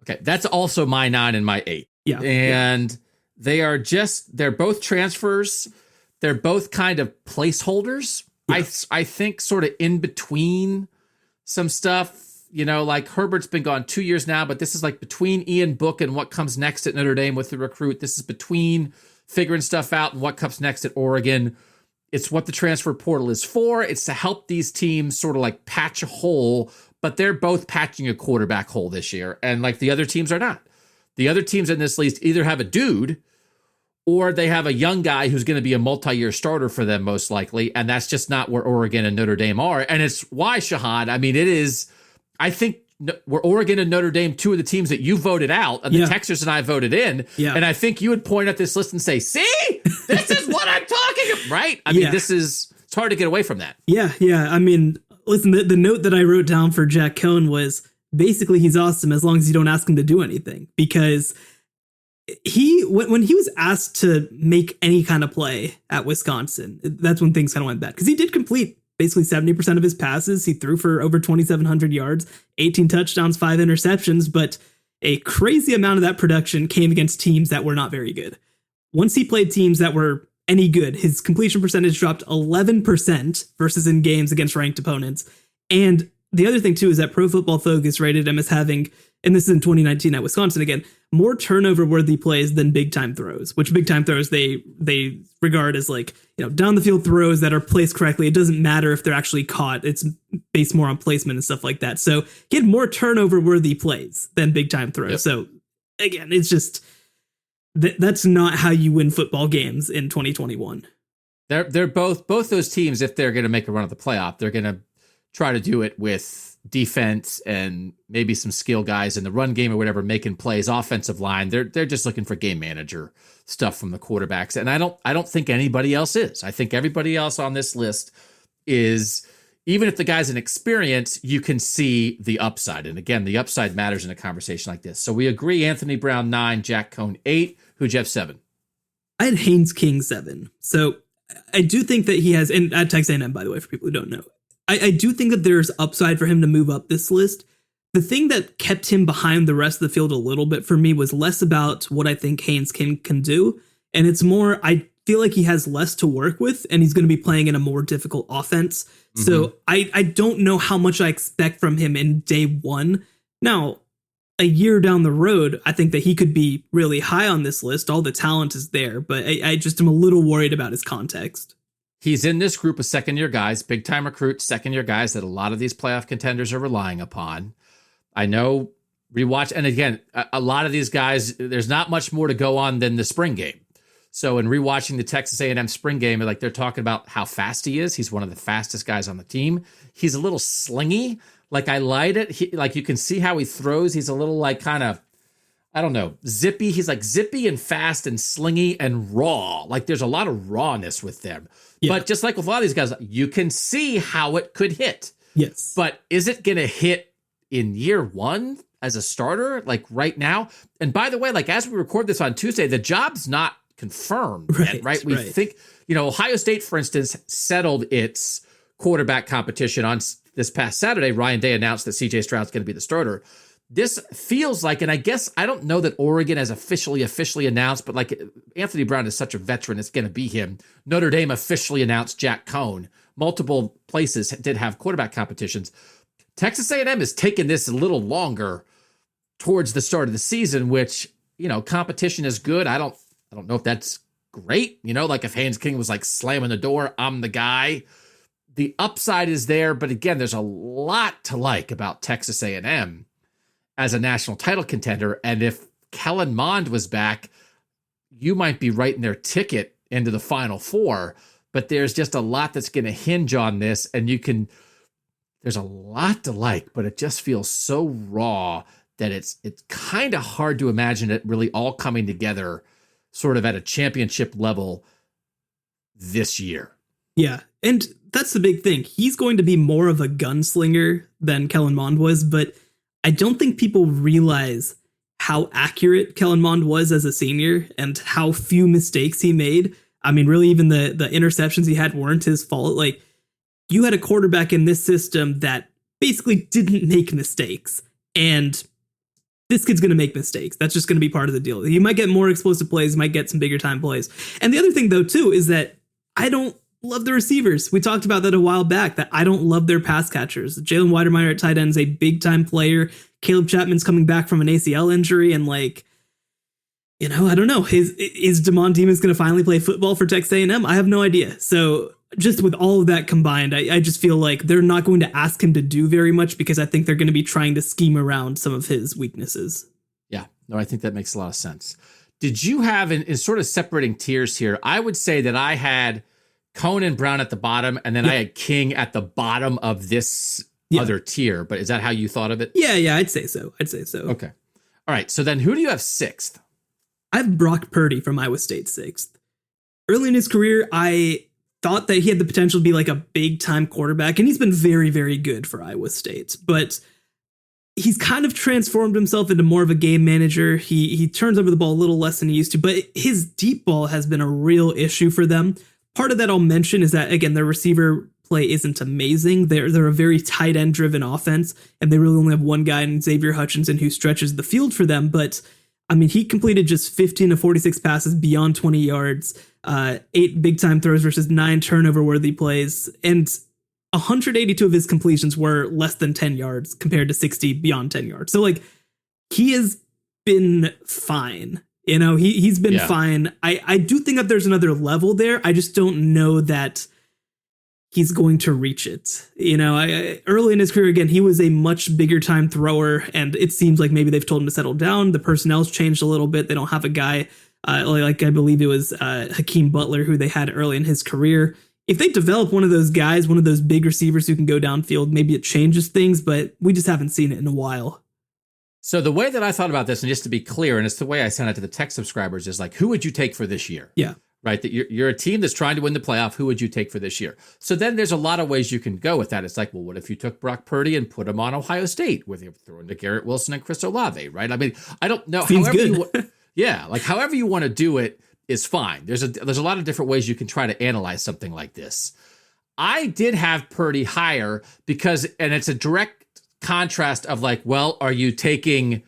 [SPEAKER 3] Okay, that's also my 9 and my 8.
[SPEAKER 4] Yeah.
[SPEAKER 3] And they're both transfers. They're both kind of placeholders. Yeah. I think sort of in between some stuff. Like Herbert's been gone 2 years now, but this is like between Ian Book and what comes next at Notre Dame with the recruit. This is between figuring stuff out and what comes next at Oregon. It's what the transfer portal is for. It's to help these teams sort of like patch a hole, but they're both patching a quarterback hole this year. And like the other teams are not. The other teams in this list either have a dude or they have a young guy who's going to be a multi-year starter for them most likely. And that's just not where Oregon and Notre Dame are. And it's why, Shehan, I think were Oregon and Notre Dame 2 of the teams that you voted out and the Texers and I voted in. Yeah. And I think you would point at this list and say, see, this is what I'm talking about, right? It's hard to get away from that.
[SPEAKER 4] Yeah. Listen, the note that I wrote down for Jack Cohn was basically he's awesome as long as you don't ask him to do anything, because when he was asked to make any kind of play at Wisconsin, that's when things kind of went bad, because he did complete basically 70% of his passes. He threw for over 2,700 yards, 18 touchdowns, 5 interceptions, but a crazy amount of that production came against teams that were not very good. Once he played teams that were any good, his completion percentage dropped 11% versus in games against ranked opponents. And the other thing, too, is that Pro Football Focus rated him as having, and this is in 2019 at Wisconsin again, more turnover-worthy plays than big-time throws, which big-time throws they regard as like, down-the-field throws that are placed correctly. It doesn't matter if they're actually caught. It's based more on placement and stuff like that. So he had more turnover-worthy plays than big-time throws. Yep. So, again, it's just, that's not how you win football games in 2021.
[SPEAKER 3] They're both those teams, if they're going to make a run at the playoff, they're going to try to do it with defense and maybe some skill guys in the run game or whatever, making plays. Offensive line, they're just looking for game manager stuff from the quarterbacks, and I don't think anybody else is. I think everybody else on this list is, even if the guy's an experience, you can see the upside. And again, the upside matters in a conversation like this. So we agree, Anthony Brown 9, Jack Cohn 8. Who'd you have 7?
[SPEAKER 4] I had Haynes King 7. So I do think that he has, and at Texas A&M, by the way, for people who don't know, I do think that there's upside for him to move up this list. The thing that kept him behind the rest of the field a little bit for me was less about what I think Haynes King can do, and it's more, I feel like he has less to work with, and he's going to be playing in a more difficult offense. Mm-hmm. So I don't know how much I expect from him in day one. Now, a year down the road, I think that he could be really high on this list. All the talent is there, but I just am a little worried about his context.
[SPEAKER 3] He's in this group of second-year guys, big-time recruits, second-year guys that a lot of these playoff contenders are relying upon. I know rewatch, and again, a lot of these guys, there's not much more to go on than the spring game. So in rewatching the Texas A&M spring game, like they're talking about how fast he is. He's one of the fastest guys on the team. He's a little slingy. Like I lied it. Like you can see how he throws. He's a little like kind of, I don't know, zippy. He's like zippy and fast and slingy and raw. Like there's a lot of rawness with them. Yeah. But just like with a lot of these guys, you can see how it could hit.
[SPEAKER 4] Yes.
[SPEAKER 3] But is it going to hit in year one as a starter, like right now? And by the way, like as we record this on Tuesday, the job's not confirmed yet, right? We think, Ohio State, for instance, settled its quarterback competition on this past Saturday. Ryan Day announced that C.J. Stroud's going to be the starter. This feels like, and I guess I don't know that Oregon has officially announced, but like Anthony Brown is such a veteran, it's going to be him. Notre Dame officially announced Jack Cohn. Multiple places did have quarterback competitions. Texas A&M has taken this a little longer towards the start of the season, which, competition is good. I don't know if that's great. Like if Haynes King was like slamming the door, I'm the guy. The upside is there, but again, there's a lot to like about Texas A&M as a national title contender. And if Kellen Mond was back, you might be writing their ticket into the Final Four. But there's just a lot that's going to hinge on this, and there's a lot to like, but it just feels so raw that it's kind of hard to imagine it really all coming together sort of at a championship level this year.
[SPEAKER 4] Yeah, and that's the big thing. He's going to be more of a gunslinger than Kellen Mond was, but I don't think people realize how accurate Kellen Mond was as a senior and how few mistakes he made. I mean, really, even the interceptions he had weren't his fault. Like, you had a quarterback in this system that basically didn't make mistakes, and this kid's going to make mistakes. That's just going to be part of the deal. You might get more explosive plays, might get some bigger time plays. And the other thing, though, too, is that I don't love the receivers. We talked about that a while back, that I don't love their pass catchers. Jalen Weidermeyer at tight end is a big time player. Caleb Chapman's coming back from an ACL injury, and I don't know. Is Damon Demas going to finally play football for Texas A&M? I have no idea. So just with all of that combined, I just feel like they're not going to ask him to do very much, because I think they're going to be trying to scheme around some of his weaknesses.
[SPEAKER 3] Yeah, no, I think that makes a lot of sense. Did you have, in sort of separating tiers here, I would say that I had Cohn and Brown at the bottom, and then I had King at the bottom of this other tier. But is that how you thought of it?
[SPEAKER 4] Yeah, I'd say so.
[SPEAKER 3] Okay. All right, so then who do you have 6th?
[SPEAKER 4] I have Brock Purdy from Iowa State 6th. Early in his career, I thought that he had the potential to be like a big-time quarterback, and he's been very, very good for Iowa State. But he's kind of transformed himself into more of a game manager. He turns over the ball a little less than he used to, but his deep ball has been a real issue for them. Part of that I'll mention is that, again, their receiver play isn't amazing. They're a very tight end driven offense, and they really only have one guy in Xavier Hutchinson who stretches the field for them. But I mean, he completed just 15 of 46 passes beyond 20 yards, 8 big time throws versus 9 turnover worthy plays, and 182 of his completions were less than 10 yards compared to 60 beyond 10 yards. So he has been fine. He's been fine. I do think that there's another level there. I just don't know that he's going to reach it. Early in his career, again, he was a much bigger time thrower, and it seems like maybe they've told him to settle down. The personnel's changed a little bit. They don't have a guy like I believe it was Hakeem Butler, who they had early in his career. If they develop one of those guys, one of those big receivers who can go downfield, maybe it changes things, but we just haven't seen it in a while.
[SPEAKER 3] So the way that I thought about this, and just to be clear, and it's the way I sent it to the tech subscribers, is like, who would you take for this year?
[SPEAKER 4] Yeah.
[SPEAKER 3] Right? That you're a team that's trying to win the playoff. Who would you take for this year? So then there's a lot of ways you can go with that. It's like, well, what if you took Brock Purdy and put him on Ohio State with you throwing to Garrett Wilson and Chris Olave, right? I mean, I don't know.
[SPEAKER 4] Seems
[SPEAKER 3] however
[SPEAKER 4] good.
[SPEAKER 3] However you want to do it is fine. There's a lot of different ways you can try to analyze something like this. I did have Purdy higher because, and it's a direct contrast of like, well, are you taking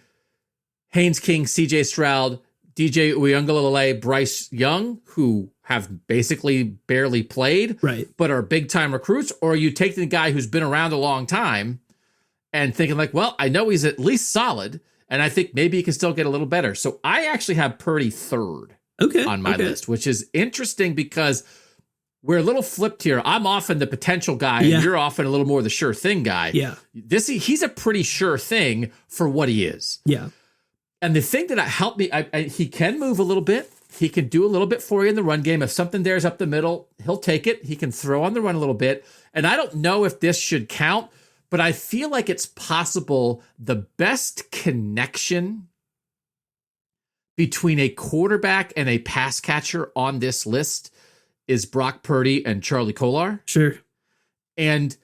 [SPEAKER 3] Haynes King, C.J. Stroud, DJ Uiagalelei, Bryce Young, who have basically barely played,
[SPEAKER 4] right,
[SPEAKER 3] but are big-time recruits? Or are you taking the guy who's been around a long time and thinking like, well, I know he's at least solid, and I think maybe he can still get a little better. So I actually have Purdy third on my list, which is interesting because we're a little flipped here. I'm often the potential guy, and you're often a little more the sure thing guy.
[SPEAKER 4] Yeah.
[SPEAKER 3] He's a pretty sure thing for what he is.
[SPEAKER 4] Yeah.
[SPEAKER 3] And the thing that helped me, he can move a little bit. He can do a little bit for you in the run game. If something there's up the middle, he'll take it. He can throw on the run a little bit. And I don't know if this should count, but I feel like it's possible the best connection between a quarterback and a pass catcher on this list is Brock Purdy and Charlie Kolar.
[SPEAKER 4] Sure.
[SPEAKER 3] And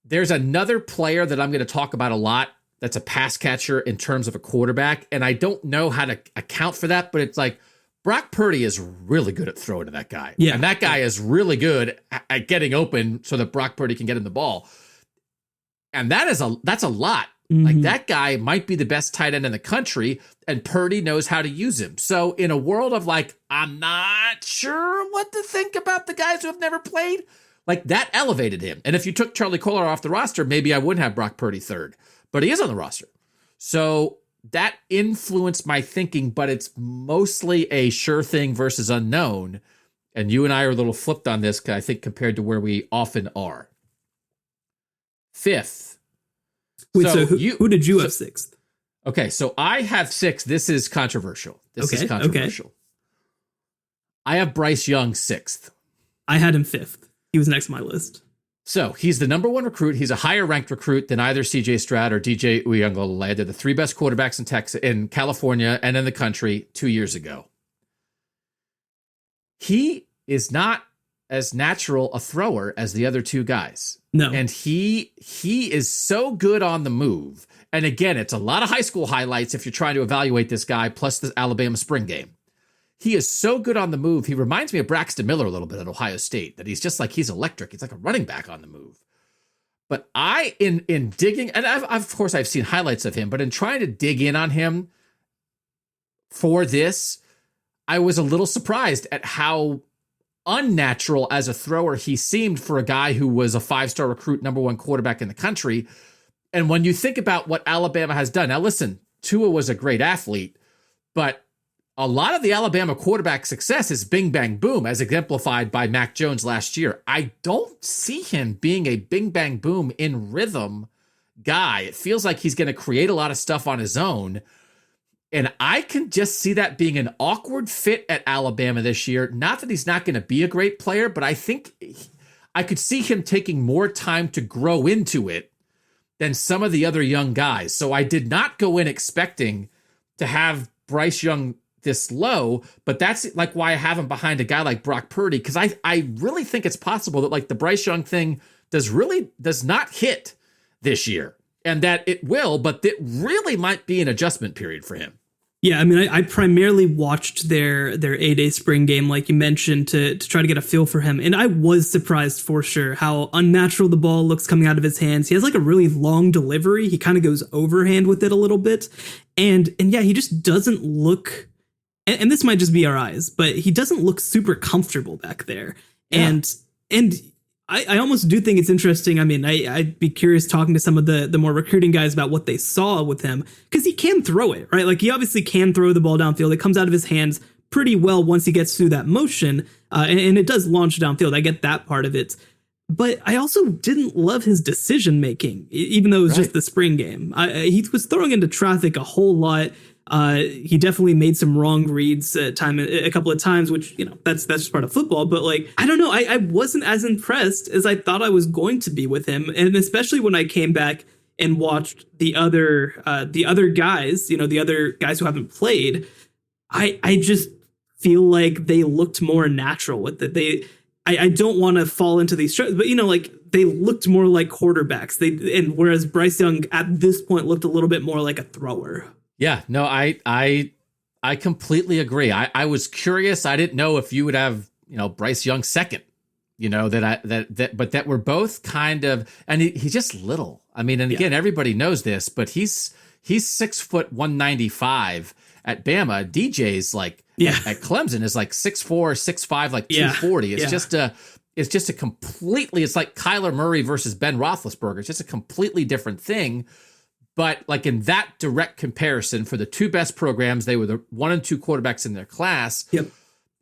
[SPEAKER 3] there's another player that I'm going to talk about a lot that's a pass catcher in terms of a quarterback. And I don't know how to account for that, but it's like Brock Purdy is really good at throwing to that guy.
[SPEAKER 4] Yeah.
[SPEAKER 3] And that guy is really good at getting open so that Brock Purdy can get him the ball. And that's a lot. Mm-hmm. Like that guy might be the best tight end in the country, and Purdy knows how to use him. So in a world of like, I'm not sure what to think about the guys who have never played, like that elevated him. And if you took Charlie Kolar off the roster, maybe I wouldn't have Brock Purdy third. But he is on the roster. So that influenced my thinking, but it's mostly a sure thing versus unknown. And you and I are a little flipped on this, I think, compared to where we often are. Fifth.
[SPEAKER 4] Wait, so who did you have sixth?
[SPEAKER 3] Okay, so I have sixth. This is controversial.
[SPEAKER 4] Okay.
[SPEAKER 3] I have Bryce Young sixth.
[SPEAKER 4] I had him fifth. He was next on my list.
[SPEAKER 3] So he's the number one recruit. He's a higher ranked recruit than either C.J. Stroud or DJ Uiagalelei. They're the three best quarterbacks in Texas, in California, and in the country 2 years ago. He is not as natural a thrower as the other two guys.
[SPEAKER 4] No.
[SPEAKER 3] And he is so good on the move. And again, it's a lot of high school highlights if you're trying to evaluate this guy, plus the Alabama spring game. He is so good on the move. He reminds me of Braxton Miller a little bit at Ohio State, that he's just like, he's electric. He's like a running back on the move. But in digging, and of course I've seen highlights of him, but in trying to dig in on him for this, I was a little surprised at how unnatural as a thrower he seemed for a guy who was a five-star recruit, number one quarterback in the country. And when you think about what Alabama has done, now listen, Tua was a great athlete, but a lot of the Alabama quarterback success is bing, bang, boom, as exemplified by Mac Jones last year. I don't see him being a bing, bang, boom in rhythm guy. It feels like he's going to create a lot of stuff on his own. And I can just see that being an awkward fit at Alabama this year. Not that he's not going to be a great player, but I think I could see him taking more time to grow into it than some of the other young guys. So I did not go in expecting to have Bryce Young this low, but that's like why I have him behind a guy like Brock Purdy, because I really think it's possible that like the Bryce Young thing does not hit this year, and that it will, but it really might be an adjustment period for him.
[SPEAKER 4] Yeah, I mean, I primarily watched their A-Day spring game, like you mentioned, to try to get a feel for him. And I was surprised for sure how unnatural the ball looks coming out of his hands. He has like a really long delivery. He kind of goes overhand with it a little bit. And yeah, he just doesn't look, and this might just be our eyes, but he doesn't look super comfortable back there. Yeah. And I almost do think it's interesting. I mean, I'd be curious talking to some of the more recruiting guys about what they saw with him, because he can throw it, right? Like he obviously can throw the ball downfield. It comes out of his hands pretty well once he gets through that motion, and it does launch downfield. I get that part of it. But I also didn't love his decision making, even though it was just the spring game. He was throwing into traffic a whole lot. He definitely made some wrong reads a couple of times, which, that's just part of football. But like, I don't know, I wasn't as impressed as I thought I was going to be with him. And especially when I came back and watched the other guys, the other guys who haven't played, I just feel like they looked more natural with it. I don't want to fall into these tropes, but like they looked more like quarterbacks. And whereas Bryce Young at this point looked a little bit more like a thrower.
[SPEAKER 3] Yeah, no, I completely agree. I was curious. I didn't know if you would have, Bryce Young second, that we're both kind of, and he's just little. I mean, and again, everybody knows this, but he's 6 foot 195 at Bama. DJ's like at Clemson is like 6'4", 6'5", like 240. It's just a completely, it's like Kyler Murray versus Ben Roethlisberger. It's just a completely different thing. But like in that direct comparison for the two best programs, they were the 1 and 2 quarterbacks in their class.
[SPEAKER 4] Yep.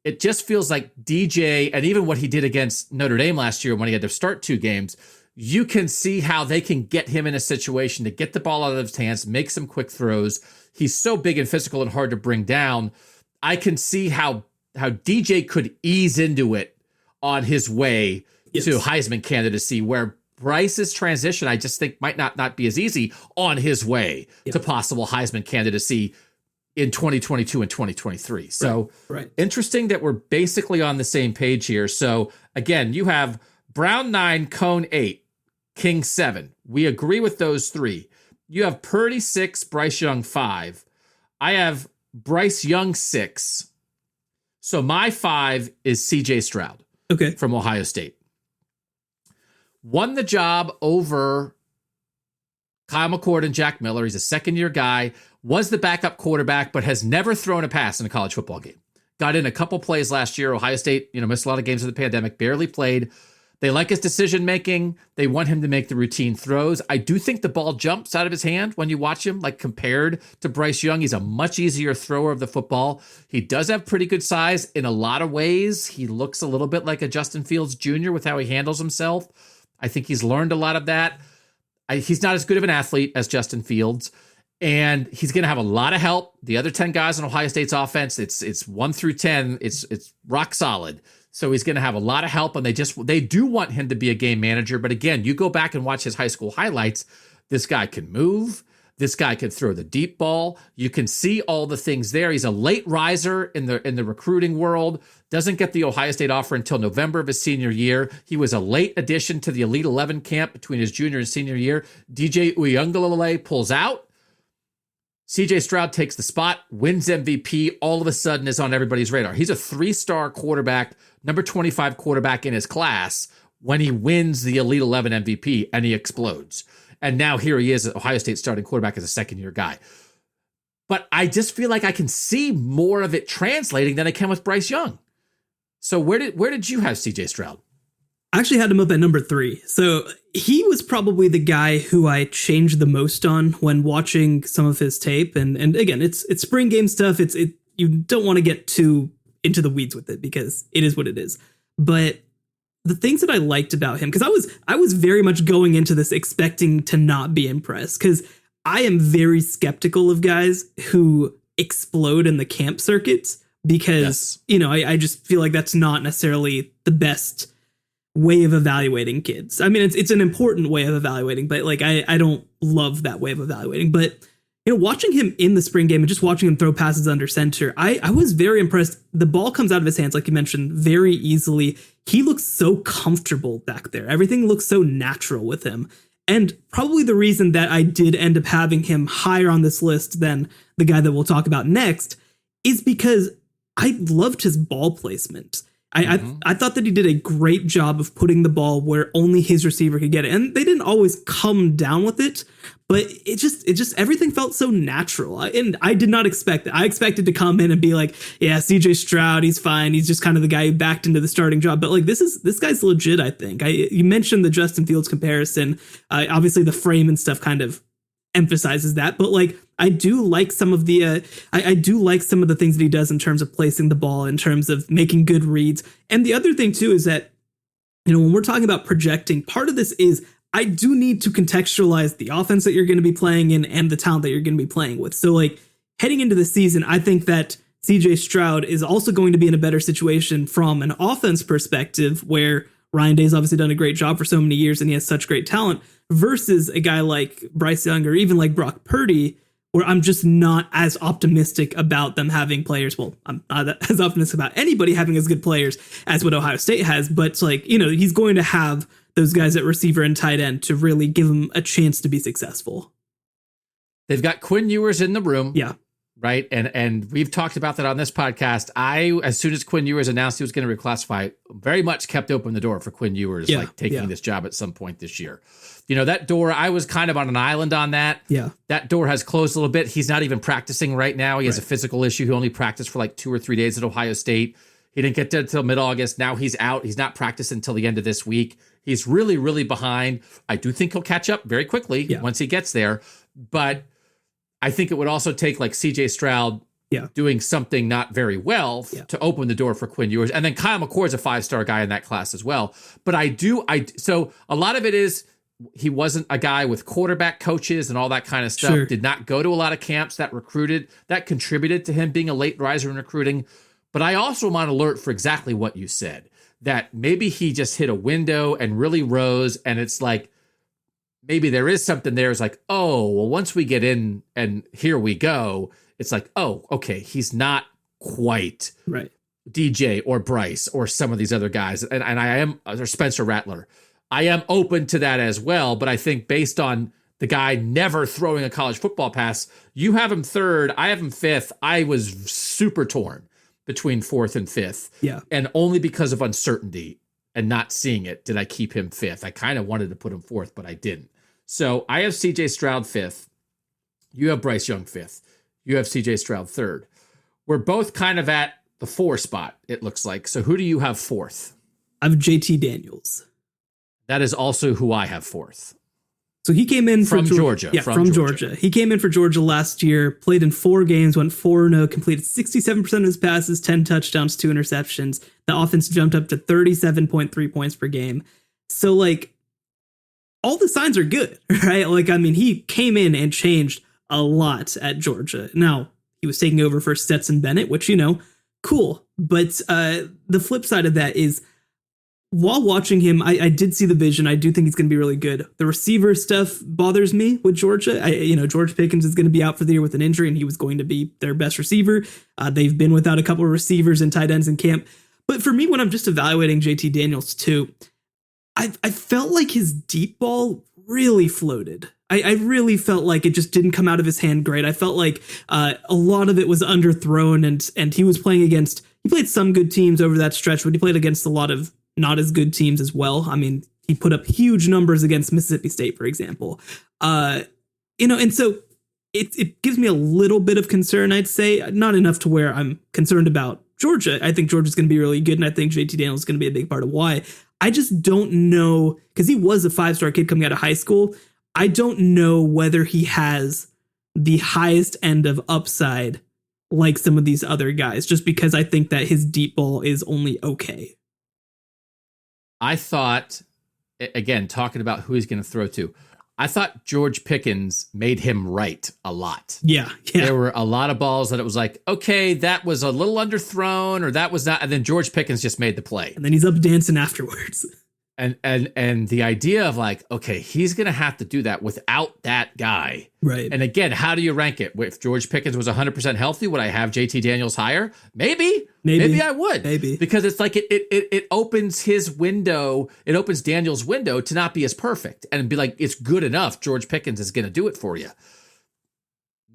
[SPEAKER 3] It just feels like DJ, and even what he did against Notre Dame last year when he had to start 2 games, you can see how they can get him in a situation to get the ball out of his hands, make some quick throws. He's so big and physical and hard to bring down. I can see how DJ could ease into it on his way to Heisman candidacy, where Bryce's transition, I just think, might not be as easy on his way to possible Heisman candidacy in 2022 and 2023. So interesting that we're basically on the same page here. So again, you have Brown 9, Cone 8, King 7. We agree with those 3. You have Purdy 6, Bryce Young 5. I have Bryce Young 6. So my 5 is C.J. Stroud.
[SPEAKER 4] Okay.
[SPEAKER 3] From Ohio State. Won the job over Kyle McCord and Jack Miller. He's a second-year guy, was the backup quarterback, but has never thrown a pass in a college football game. Got in a couple plays last year. Ohio State, missed a lot of games with the pandemic, barely played. They like his decision-making. They want him to make the routine throws. I do think the ball jumps out of his hand when you watch him, like compared to Bryce Young. He's a much easier thrower of the football. He does have pretty good size in a lot of ways. He looks a little bit like a Justin Fields Jr. with how he handles himself. I think he's learned a lot of that. He's not as good of an athlete as Justin Fields, and he's going to have a lot of help. The other 10 guys on Ohio State's offense, it's 1 through 10. It's rock solid. So he's going to have a lot of help, and they do want him to be a game manager. But again, you go back and watch his high school highlights. This guy can move. This guy can throw the deep ball. You can see all the things there. He's a late riser in the recruiting world. Doesn't get the Ohio State offer until November of his senior year. He was a late addition to the Elite 11 camp between his junior and senior year. DJ Uiagalelei pulls out. CJ Stroud takes the spot, wins MVP, all of a sudden is on everybody's radar. He's a 3-star quarterback, number 25 quarterback in his class when he wins the Elite 11 MVP, and he explodes. And now here he is, Ohio State starting quarterback as a second-year guy. But I just feel like I can see more of it translating than I can with Bryce Young. So where did you have CJ Stroud?
[SPEAKER 4] I actually had him up at number 3. So he was probably the guy who I changed the most on when watching some of his tape. And again, it's spring game stuff. You don't want to get too into the weeds with it because it is what it is. But the things that I liked about him, because I was very much going into this expecting to not be impressed, because I am very skeptical of guys who explode in the camp circuits, because, I just feel like that's not necessarily the best way of evaluating kids. I mean, it's an important way of evaluating, but like, I don't love that way of evaluating. But, watching him in the spring game and just watching him throw passes under center, I was very impressed. The ball comes out of his hands, like you mentioned, very easily. He looks so comfortable back there. Everything looks so natural with him. And probably the reason that I did end up having him higher on this list than the guy that we'll talk about next is because I loved his ball placement. I thought that he did a great job of putting the ball where only his receiver could get it. And they didn't always come down with it, but it just everything felt so natural. And I did not expect it. I expected to come in and be like, yeah, CJ Stroud, he's fine. He's just kind of the guy who backed into the starting job. But like, this guy's legit, I think. You mentioned the Justin Fields comparison. Obviously the frame and stuff kind of emphasizes that, but like, I do like some of the I do like some of the things that he does in terms of placing the ball, in terms of making good reads. And the other thing too is that, when we're talking about projecting, part of this is I do need to contextualize the offense that you're going to be playing in and the talent that you're going to be playing with. So like, heading into the season, I think that CJ Stroud is also going to be in a better situation from an offense perspective, where Ryan Day's obviously done a great job for so many years and he has such great talent, versus a guy like Bryce Young or even like Brock Purdy, where I'm just not as optimistic about them having players. Well, I'm not as optimistic about anybody having as good players as what Ohio State has, but like, he's going to have those guys at receiver and tight end to really give him a chance to be successful.
[SPEAKER 3] They've got Quinn Ewers in the room.
[SPEAKER 4] Yeah.
[SPEAKER 3] Right. And we've talked about that on this podcast. As soon as Quinn Ewers announced he was going to reclassify, very much kept open the door for Quinn Ewers, taking this job at some point this year. That door, I was kind of on an island on that.
[SPEAKER 4] Yeah.
[SPEAKER 3] That door has closed a little bit. He's not even practicing right now. He has a physical issue. He only practiced for like 2 or 3 days at Ohio State. He didn't get to until mid-August. Now he's out. He's not practicing until the end of this week. He's really, really behind. I do think he'll catch up very quickly once he gets there. But I think it would also take like CJ Stroud doing something not very well to open the door for Quinn Ewers. And then Kyle McCord's a 5-star guy in that class as well. But so a lot of it is he wasn't a guy with quarterback coaches and all that kind of stuff.
[SPEAKER 4] Sure.
[SPEAKER 3] Did not go to a lot of camps that contributed to him being a late riser in recruiting. But I also am on alert for exactly what you said, that maybe he just hit a window and really rose. And it's like, maybe there is something there. It's like, oh, well, once we get in and here we go, it's like, oh, okay, he's not quite
[SPEAKER 4] right.
[SPEAKER 3] DJ or Bryce or some of these other guys. And I am, or Spencer Rattler. I am open to that as well. But I think based on the guy never throwing a college football pass, you have him 3rd, I have him 5th. I was super torn between 4th and 5th.
[SPEAKER 4] Yeah.
[SPEAKER 3] And only because of uncertainty and not seeing it did I keep him 5th. I kind of wanted to put him 4th, but I didn't. So I have CJ Stroud 5th. You have Bryce Young 5th. You have CJ Stroud 3rd. We're both kind of at the 4 spot, it looks like. So who do you have 4th?
[SPEAKER 4] I have JT Daniels.
[SPEAKER 3] That is also who I have 4th.
[SPEAKER 4] So he came in
[SPEAKER 3] from Georgia.
[SPEAKER 4] Yeah, from Georgia. He came in for Georgia last year, played in 4 games, went 4-0, completed 67% of his passes, 10 touchdowns, 2 interceptions. The offense jumped up to 37.3 points per game. So like, all the signs are good, right? Like, I mean, he came in and changed a lot at Georgia. Now, he was taking over for Stetson Bennett, which, cool. But the flip side of that is, while watching him, I did see the vision. I do think he's going to be really good. The receiver stuff bothers me with Georgia. George Pickens is going to be out for the year with an injury, and he was going to be their best receiver. They've been without a couple of receivers and tight ends in camp. But for me, when I'm just evaluating JT Daniels too, I felt like his deep ball really floated. I really felt like it just didn't come out of his hand great. I felt like a lot of it was underthrown, and he was playing against, he played some good teams over that stretch, but he played against a lot of not as good teams as well. I mean, he put up huge numbers against Mississippi State, for example. And so it gives me a little bit of concern, I'd say. Not enough to where I'm concerned about Georgia. I think Georgia's going to be really good, and I think JT Daniels is going to be a big part of why. I just don't know, because he was a 5-star kid coming out of high school. I don't know whether he has the highest end of upside like some of these other guys, just because I think that his deep ball is only okay.
[SPEAKER 3] I thought, again, talking about who he's going to throw to, I thought George Pickens made him right a lot.
[SPEAKER 4] Yeah.
[SPEAKER 3] There were a lot of balls that it was like, okay, that was a little underthrown, or that was not. And then George Pickens just made the play.
[SPEAKER 4] And then he's up dancing afterwards.
[SPEAKER 3] And the idea of like, okay, he's going to have to do that without that guy.
[SPEAKER 4] Right.
[SPEAKER 3] And again, how do you rank it? If George Pickens was 100% healthy, would I have JT Daniels higher? Maybe I would.
[SPEAKER 4] Maybe.
[SPEAKER 3] Because it's like it opens his window. It opens Daniels' window to not be as perfect and be like, it's good enough. George Pickens is going to do it for you.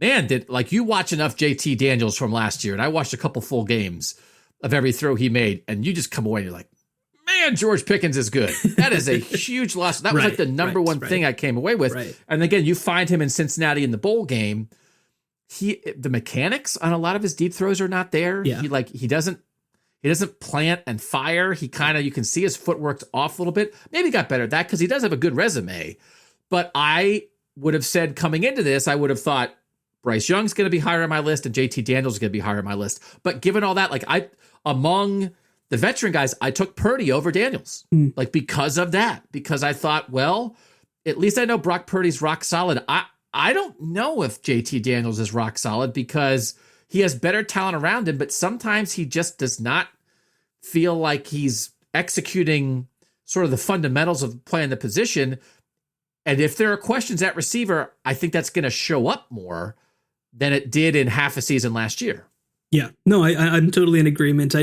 [SPEAKER 3] Man, you watch enough JT Daniels from last year, and I watched a couple full games of every throw he made, and you just come away and you're like, man, George Pickens is good. That is a huge loss. That was like the number one thing I came away with. Right. And again, you find him in Cincinnati in the bowl game. The mechanics on a lot of his deep throws are not there.
[SPEAKER 4] Yeah.
[SPEAKER 3] He doesn't plant and fire. He kind of, you can see his footwork's off a little bit. Maybe got better at that because he does have a good resume. But I would have said coming into this, I would have thought Bryce Young's going to be higher on my list and JT Daniels is going to be higher on my list. But given all that, among the veteran guys, I took Purdy over Daniels, because of that, because I thought, well, at least I know Brock Purdy's rock solid. I don't know if JT Daniels is rock solid because he has better talent around him, but sometimes he just does not feel like he's executing sort of the fundamentals of playing the position. And if there are questions at receiver, I think that's going to show up more than it did in half a season last year.
[SPEAKER 4] Yeah, no, I'm totally in agreement.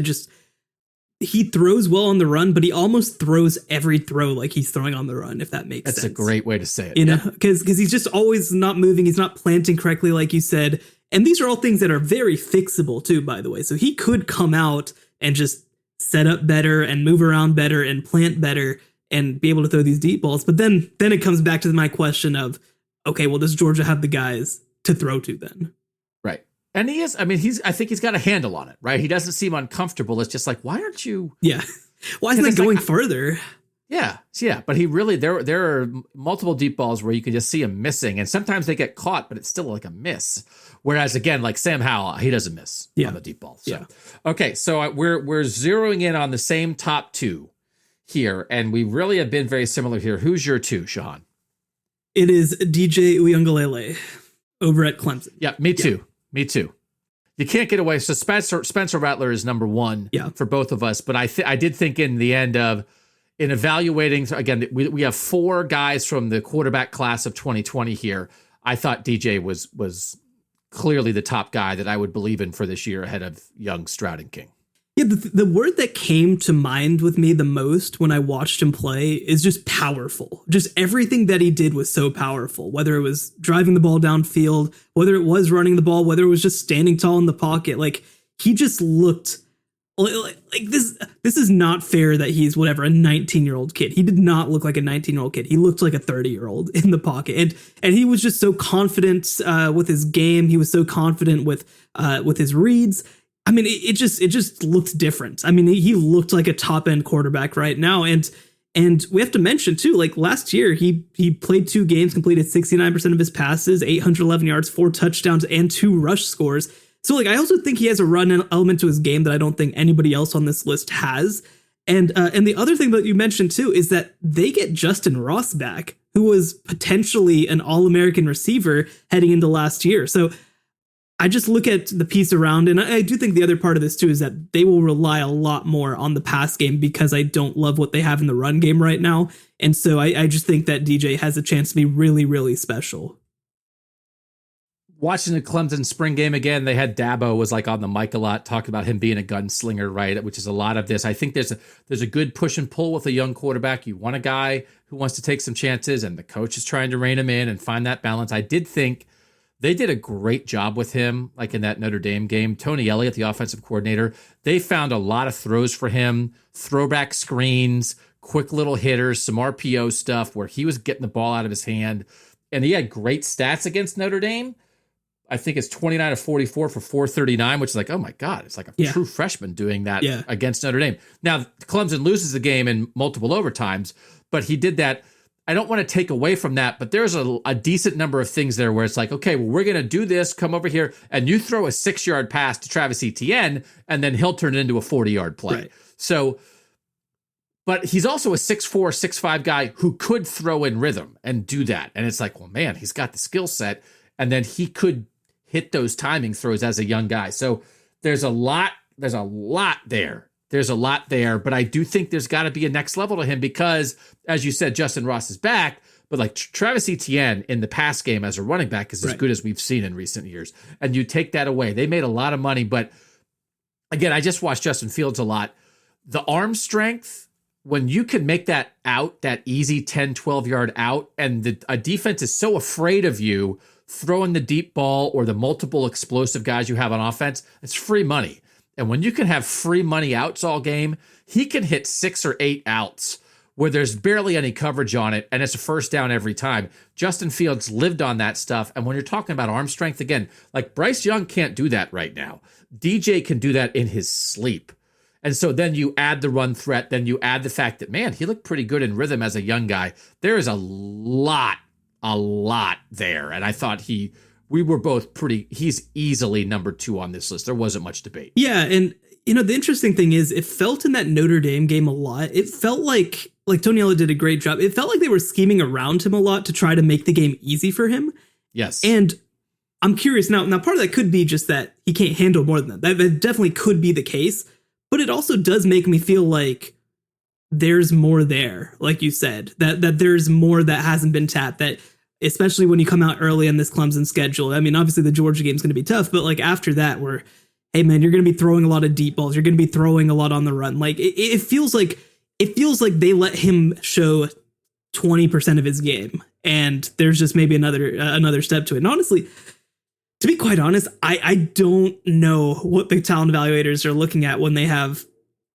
[SPEAKER 4] He throws well on the run, but he almost throws every throw like he's throwing on the run, if that makes sense.
[SPEAKER 3] That's a great way to say it.
[SPEAKER 4] You know, because he's just always not moving. He's not planting correctly, like you said. And these are all things that are very fixable too, by the way. So he could come out and just set up better and move around better and plant better and be able to throw these deep balls. But then it comes back to my question of, okay, well, does Georgia have the guys to throw to then?
[SPEAKER 3] Right. And he is, I mean, I think he's got a handle on it, right? He doesn't seem uncomfortable. It's just like, why aren't you?
[SPEAKER 4] Yeah. Why isn't it going further?
[SPEAKER 3] Yeah. But he really, there are multiple deep balls where you can just see him missing. And sometimes they get caught, but it's still like a miss. Whereas again, like Sam Howell, he doesn't miss on the deep ball. So. Yeah. Okay. So we're zeroing in on the same top two here. And we really have been very similar here. Who's your two, Shehan?
[SPEAKER 4] It is DJ Uiagalelei over at Clemson.
[SPEAKER 3] Yeah, me too. Yeah. Me too. You can't get away. So Spencer Rattler is number one for both of us. But I did think in the end of, in evaluating, again, we have four guys from the quarterback class of 2020 here. I thought DJ was clearly the top guy that I would believe in for this year ahead of young Stroud and King.
[SPEAKER 4] Yeah, the word that came to mind with me the most when I watched him play is just powerful. Just everything that he did was so powerful, whether it was driving the ball downfield, whether it was running the ball, whether it was just standing tall in the pocket. Like, he just looked like this. This is not fair that he's a 19-year-old kid. He did not look like a 19-year-old kid. He looked like a 30-year-old in the pocket. And he was just so confident with his game. He was so confident with his reads. I mean, it just looked different. I mean, he looked like a top end quarterback right now. And we have to mention too, like last year, he played 2 games, completed 69% of his passes, 811 yards, 4 touchdowns, and 2 rush scores. So like, I also think he has a run element to his game that I don't think anybody else on this list has. And the other thing that you mentioned too is that they get Justin Ross back, who was potentially an All-American receiver heading into last year. So I just look at the piece around, and I do think the other part of this too is that they will rely a lot more on the pass game because I don't love what they have in the run game right now. And so I just think that DJ has a chance to be really, really special.
[SPEAKER 3] Watching the Clemson spring game again, they had Dabo was like on the mic a lot, talking about him being a gunslinger, right? Which is a lot of this. I think there's a good push and pull with a young quarterback. You want a guy who wants to take some chances, and the coach is trying to rein him in and find that balance. I did think they did a great job with him, like in that Notre Dame game. Tony Elliott, the offensive coordinator, they found a lot of throws for him, throwback screens, quick little hitters, some RPO stuff where he was getting the ball out of his hand. And he had great stats against Notre Dame. I think it's 29 of 44 for 439, which is like, oh my God, it's like a true freshman doing that against Notre Dame. Now, Clemson loses the game in multiple overtimes, but he did that. I don't want to take away from that, but there's a decent number of things there where it's like, okay, well, we're going to do this, come over here, and you throw a 6-yard pass to Travis Etienne, and then he'll turn it into a 40-yard play. Right. So, but he's also a 6'4", 6'5" guy who could throw in rhythm and do that. And it's like, well, man, he's got the skill set, and then he could hit those timing throws as a young guy. So there's a lot there. There's a lot there, but I do think there's got to be a next level to him because, as you said, Justin Ross is back, but like Travis Etienne in the pass game as a running back is as good as we've seen in recent years. And you take that away. They made a lot of money, but again, I just watched Justin Fields a lot. The arm strength, when you can make that out, that easy 10, 12-yard out, and a defense is so afraid of you throwing the deep ball or the multiple explosive guys you have on offense, it's free money. And when you can have free money outs all game, he can hit 6 or 8 outs where there's barely any coverage on it, and it's a first down every time. Justin Fields lived on that stuff. And when you're talking about arm strength, again, like Bryce Young can't do that right now. DJ can do that in his sleep. And so then you add the run threat, then you add the fact that, man, he looked pretty good in rhythm as a young guy. There is a lot there. And I thought we were both he's easily number 2 on this list. There wasn't much debate.
[SPEAKER 4] Yeah. And, the interesting thing is it felt in that Notre Dame game a lot. It felt like Tony Elliott did a great job. It felt like they were scheming around him a lot to try to make the game easy for him.
[SPEAKER 3] Yes.
[SPEAKER 4] And I'm curious now. Now, part of that could be just that he can't handle more than that. That definitely could be the case. But it also does make me feel like there's more there, like you said, that there's more that hasn't been tapped, that especially when you come out early in this Clemson schedule. I mean, obviously the Georgia game is going to be tough, but like after that, where, hey man, you're going to be throwing a lot of deep balls. You're going to be throwing a lot on the run. Like it feels like they let him show 20% of his game, and there's just maybe another step to it. And honestly, to be quite honest, I don't know what the talent evaluators are looking at when they have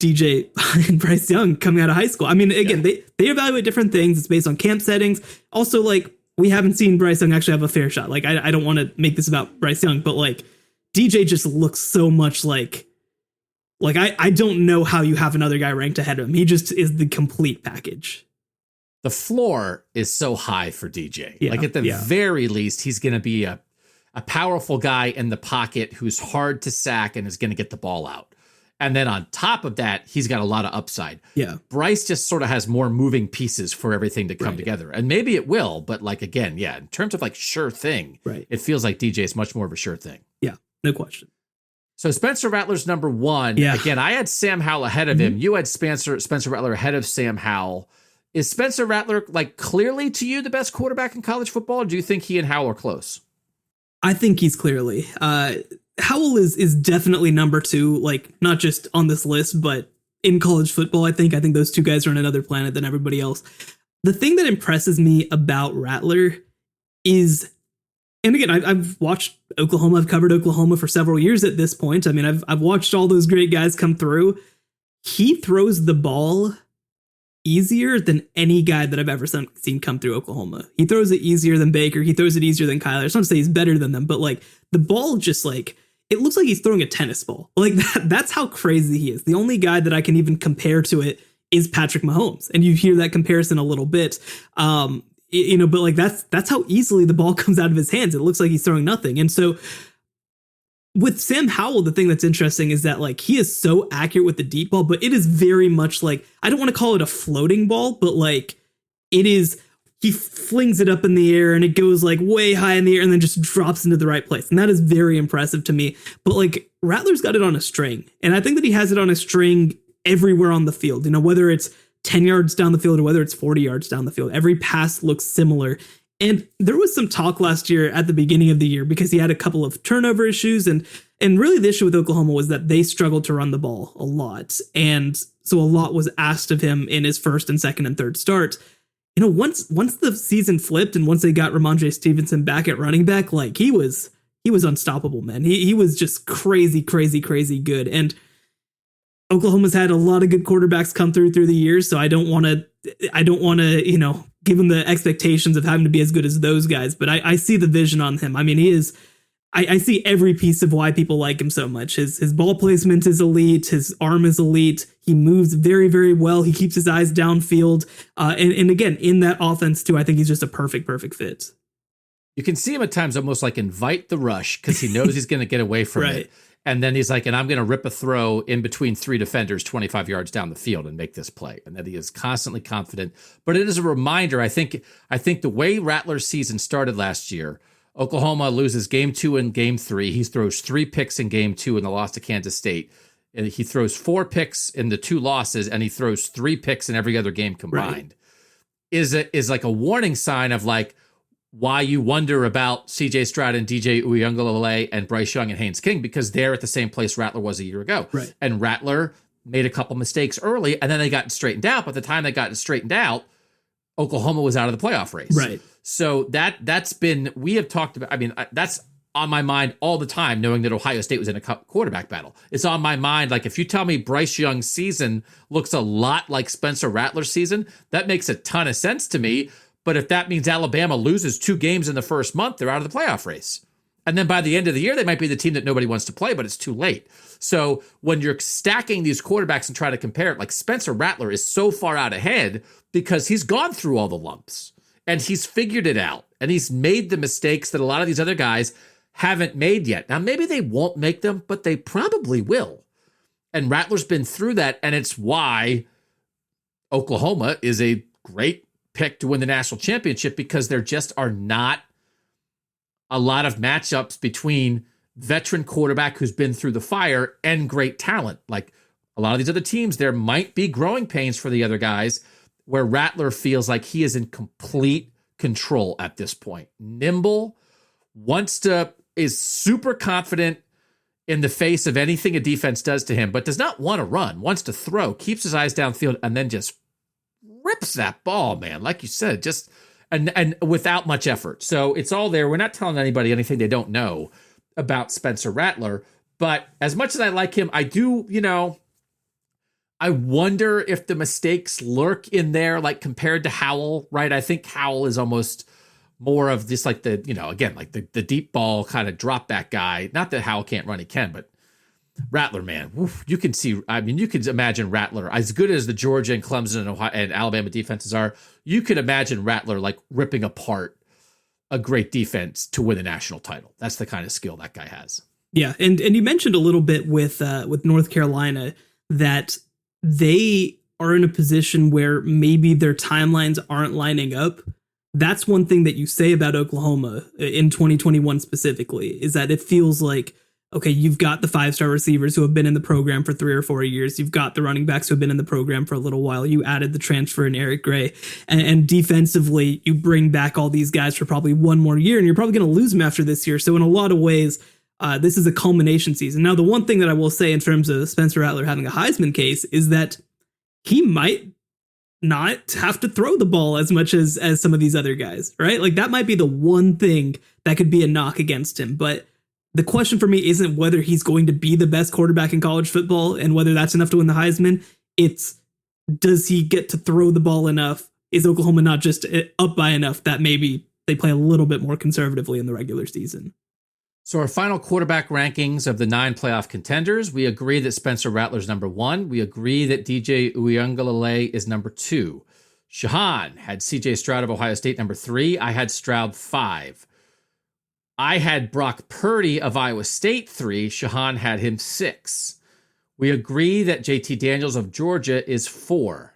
[SPEAKER 4] DJ and Bryce Young coming out of high school. I mean, again, they evaluate different things. It's based on camp settings. Also, like, we haven't seen Bryce Young actually have a fair shot. Like, I don't want to make this about Bryce Young, but like DJ just looks so much like I don't know how you have another guy ranked ahead of him. He just is the complete package.
[SPEAKER 3] The floor is so high for DJ.
[SPEAKER 4] Yeah,
[SPEAKER 3] like at the very least, he's going to be a powerful guy in the pocket who's hard to sack and is going to get the ball out. And then on top of that, he's got a lot of upside.
[SPEAKER 4] Yeah.
[SPEAKER 3] Bryce just sort of has more moving pieces for everything to come together. And maybe it will, but like, again, yeah, in terms of like sure thing, it feels like DJ is much more of a sure thing.
[SPEAKER 4] Yeah, no question.
[SPEAKER 3] So Spencer Rattler's number one.
[SPEAKER 4] Yeah.
[SPEAKER 3] Again, I had Sam Howell ahead of him. You had Spencer Rattler ahead of Sam Howell. Is Spencer Rattler like clearly to you the best quarterback in college football? Or do you think he and Howell are close?
[SPEAKER 4] I think he's clearly. Howell is definitely number two, like not just on this list, but in college football. I think those two guys are on another planet than everybody else. The thing that impresses me about Rattler is, and again, I've watched Oklahoma. I've covered Oklahoma for several years at this point. I mean, I've watched all those great guys come through. He throws the ball easier than any guy that I've ever seen come through Oklahoma. He throws it easier than Baker. He throws it easier than Kyler. It's not to say he's better than them, but like the ball just like, it looks like he's throwing a tennis ball. Like that's how crazy he is. The only guy that I can even compare to it is Patrick Mahomes. And you hear that comparison a little bit. But like that's how easily the ball comes out of his hands. It looks like he's throwing nothing. And so with Sam Howell, the thing that's interesting is that like he is so accurate with the deep ball, but it is very much like, I don't want to call it a floating ball, but like it is, he flings it up in the air and it goes like way high in the air and then just drops into the right place. And that is very impressive to me. But like Rattler's got it on a string. And I think that he has it on a string everywhere on the field, whether it's 10 yards down the field or whether it's 40 yards down the field, every pass looks similar. And there was some talk last year at the beginning of the year because he had a couple of turnover issues. And really the issue with Oklahoma was that they struggled to run the ball a lot. And so a lot was asked of him in his first and second and third starts. Once the season flipped and once they got Ramondre Stevenson back at running back, like he was unstoppable, man. He was just crazy, crazy, crazy good. And Oklahoma's had a lot of good quarterbacks come through the years. So I don't want to, give him the expectations of having to be as good as those guys, but I see the vision on him. I mean, he is, I see every piece of why people like him so much. His ball placement is elite. His arm is elite. He moves very, very well. He keeps his eyes downfield. And again, in that offense too, I think he's just a perfect fit.
[SPEAKER 3] You can see him at times almost like invite the rush because he knows he's going to get away from it. And then he's like, and I'm going to rip a throw in between three defenders 25 yards down the field and make this play. And that he is constantly confident. But it is a reminder, I think the way Rattler's season started last year, Oklahoma loses game 2 and game 3. He throws 3 picks in game 2 in the loss to Kansas State. And he throws 4 picks in the 2 losses, and he throws 3 picks in every other game combined. Is like a warning sign of like, why you wonder about C.J. Stroud and DJ Uiagalelei and Bryce Young and Haynes King, because they're at the same place Rattler was a year ago. Right. And Rattler made a couple mistakes early, and then they got straightened out. By the time they got straightened out, Oklahoma was out of the playoff race. Right. So that's been, we have talked about, I mean, that's on my mind all the time, knowing that Ohio State was in a quarterback battle. It's on my mind. Like if you tell me Bryce Young's season looks a lot like Spencer Rattler's season, that makes a ton of sense to me. But if that means Alabama loses 2 games in the first month, they're out of the playoff race. And then by the end of the year, they might be the team that nobody wants to play, but it's too late. So when you're stacking these quarterbacks and trying to compare it, like Spencer Rattler is so far out ahead because he's gone through all the lumps and he's figured it out and he's made the mistakes that a lot of these other guys haven't made yet. Now, maybe they won't make them, but they probably will. And Rattler's been through that, and it's why Oklahoma is a great pick to win the national championship, because there just are not, a lot of matchups between veteran quarterback who's been through the fire and great talent. Like a lot of these other teams, there might be growing pains for the other guys where Rattler feels like he is in complete control at this point. Nimble, is super confident in the face of anything a defense does to him, but does not want to run, wants to throw, keeps his eyes downfield, and then just rips that ball, man. Like you said, just and without much effort. So it's all there. We're not telling anybody anything they don't know about Spencer Rattler. But as much as I like him, I do, I wonder if the mistakes lurk in there, like compared to Howell, right? I think Howell is almost more of this, like the deep ball kind of drop back guy. Not that Howell can't run, he can, but Rattler, man, you can imagine Rattler, as good as the Georgia and Clemson and Ohio and Alabama defenses are, you could imagine Rattler like ripping apart a great defense to win a national title. That's the kind of skill that guy has.
[SPEAKER 4] Yeah, and you mentioned a little bit with North Carolina that they are in a position where maybe their timelines aren't lining up. That's one thing that you say about Oklahoma in 2021 specifically, is that it feels like, okay, you've got the 5-star receivers who have been in the program for 3 or 4 years. You've got the running backs who have been in the program for a little while. You added the transfer in Eric Gray. And defensively, you bring back all these guys for probably one more year, and you're probably going to lose them after this year. So in a lot of ways, this is a culmination season. Now, the one thing that I will say in terms of Spencer Rattler having a Heisman case is that he might not have to throw the ball as much as some of these other guys, right? Like that might be the one thing that could be a knock against him. But the question for me isn't whether he's going to be the best quarterback in college football and whether that's enough to win the Heisman. It's, does he get to throw the ball enough? Is Oklahoma not just up by enough that maybe they play a little bit more conservatively in the regular season?
[SPEAKER 3] So our final quarterback rankings of the 9 playoff contenders, we agree that Spencer Rattler's number 1. We agree that DJ Uiagalelei is number 2. Shehan had CJ Stroud of Ohio State number 3. I had Stroud 5. I had Brock Purdy of Iowa State 3. Shehan had him 6. We agree that JT Daniels of Georgia is 4.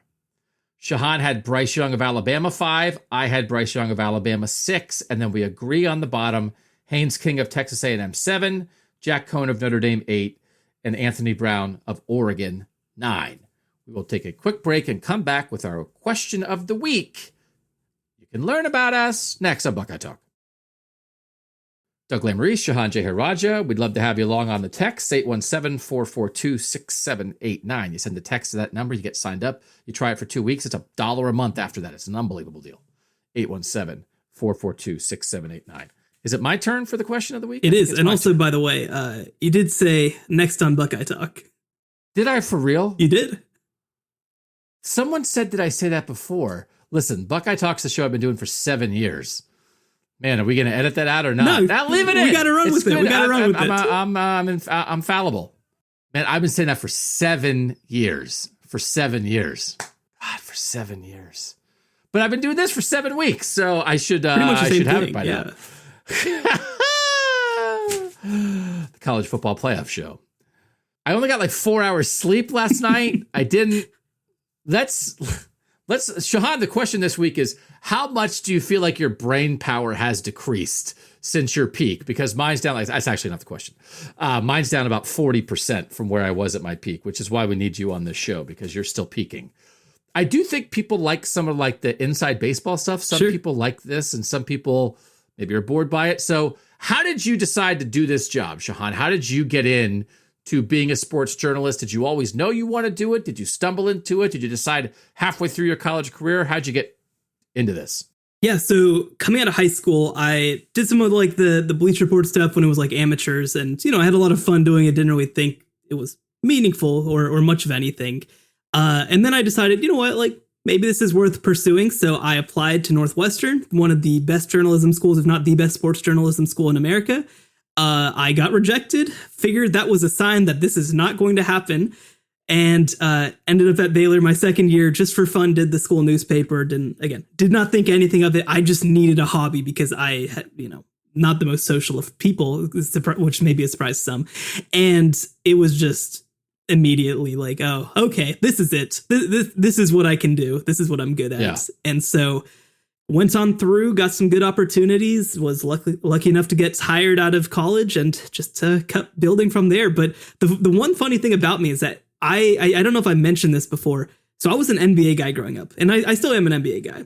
[SPEAKER 3] Shehan had Bryce Young of Alabama 5. I had Bryce Young of Alabama 6. And then we agree on the bottom, Haynes King of Texas A&M 7, Jack Cohn of Notre Dame 8, and Anthony Brown of Oregon 9. We will take a quick break and come back with our question of the week. You can learn about us next on Buckeye Talk. Doug Lesmerises, Shehan Jeyarajah. We'd love to have you along on the text, 817-442-6789. You send the text to that number, you get signed up, you try it for 2 weeks. It's $1 a month after that. It's an unbelievable deal. 817-442-6789. Is it my turn for the question of the week?
[SPEAKER 4] It is. And also, by the way, you did say next on Buckeye Talk.
[SPEAKER 3] Did I for real?
[SPEAKER 4] You did.
[SPEAKER 3] Someone said, did I say that before? Listen, Buckeye Talk's the show I've been doing for 7 years. Man, are we going to edit that out or not?
[SPEAKER 4] No,
[SPEAKER 3] leave it in.
[SPEAKER 4] We got to run with it. We got to run with it.
[SPEAKER 3] I'm fallible. Man, I've been saying that for 7 years. For 7 years. God, for 7 years. But I've been doing this for 7 weeks, so I should have it by now. The college football playoff show. I only got like 4 hours sleep last night. I didn't. Let's Shehan, the question this week is, how much do you feel like your brain power has decreased since your peak? Because mine's down, that's actually not the question. Mine's down about 40% from where I was at my peak, which is why we need you on this show, because you're still peaking. I do think people like some of like the inside baseball stuff. Some people like this, and some people maybe are bored by it. So how did you decide to do this job, Shehan? How did you get in to being a sports journalist? Did you always know you want to do it? Did you stumble into it? Did you decide halfway through your college career? How'd you get into this?
[SPEAKER 4] Yeah, so coming out of high school, I did some of like the Bleach Report stuff when it was like amateurs, and I had a lot of fun doing it. Didn't really think it was meaningful or much of anything. And then I decided, like maybe this is worth pursuing. So I applied to Northwestern, one of the best journalism schools, if not the best sports journalism school in America. I got rejected, figured that was a sign that this is not going to happen, and ended up at Baylor my second year just for fun, did the school newspaper, did not think anything of it. I just needed a hobby because I had, not the most social of people, which may be a surprise to some. And it was just immediately like, oh, okay, this is it. This is what I can do. This is what I'm good at. Yeah. And so went on through, got some good opportunities, was lucky enough to get hired out of college and just kept building from there. But the one funny thing about me is that I don't know if I mentioned this before. So I was an NBA guy growing up, and I still am an NBA guy.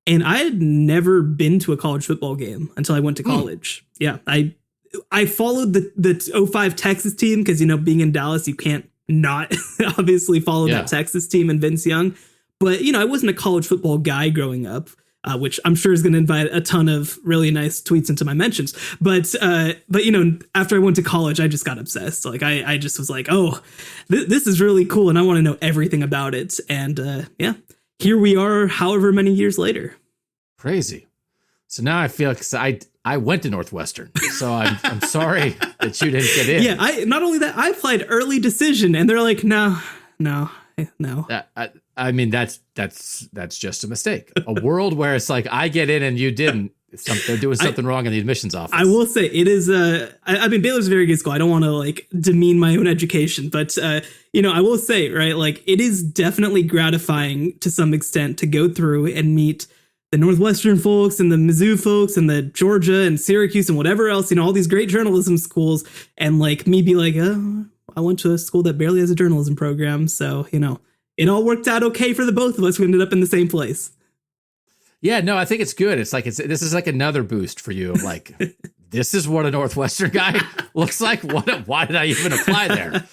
[SPEAKER 4] And I had never been to a college football game until I went to college. Yeah, I followed the 05 Texas team because, being in Dallas, you can't not obviously follow that Texas team and Vince Young. But, I wasn't a college football guy growing up. Which I'm sure is going to invite a ton of really nice tweets into my mentions. But after I went to college, I just got obsessed. Like I just was like, oh, this is really cool, and I want to know everything about it. And here we are, however many years later.
[SPEAKER 3] Crazy. So now I feel like I went to Northwestern, so I'm sorry that you didn't get in.
[SPEAKER 4] Yeah, not only that, I applied early decision, and they're like, no.
[SPEAKER 3] I mean, that's just a mistake. A world where it's like I get in and you didn't. They're doing something wrong in the admissions office.
[SPEAKER 4] I will say it is. I mean, Baylor's a very good school. I don't want to demean my own education, but I will say, right, it is definitely gratifying to some extent to go through and meet the Northwestern folks and the Mizzou folks and the Georgia and Syracuse and whatever else, all these great journalism schools, and me be like, oh, I went to a school that barely has a journalism program, so it all worked out okay for the both of us. We ended up in the same place.
[SPEAKER 3] Yeah, no, I think it's good. This is like another boost for you. This is what a Northwestern guy looks like. Why did I even apply there?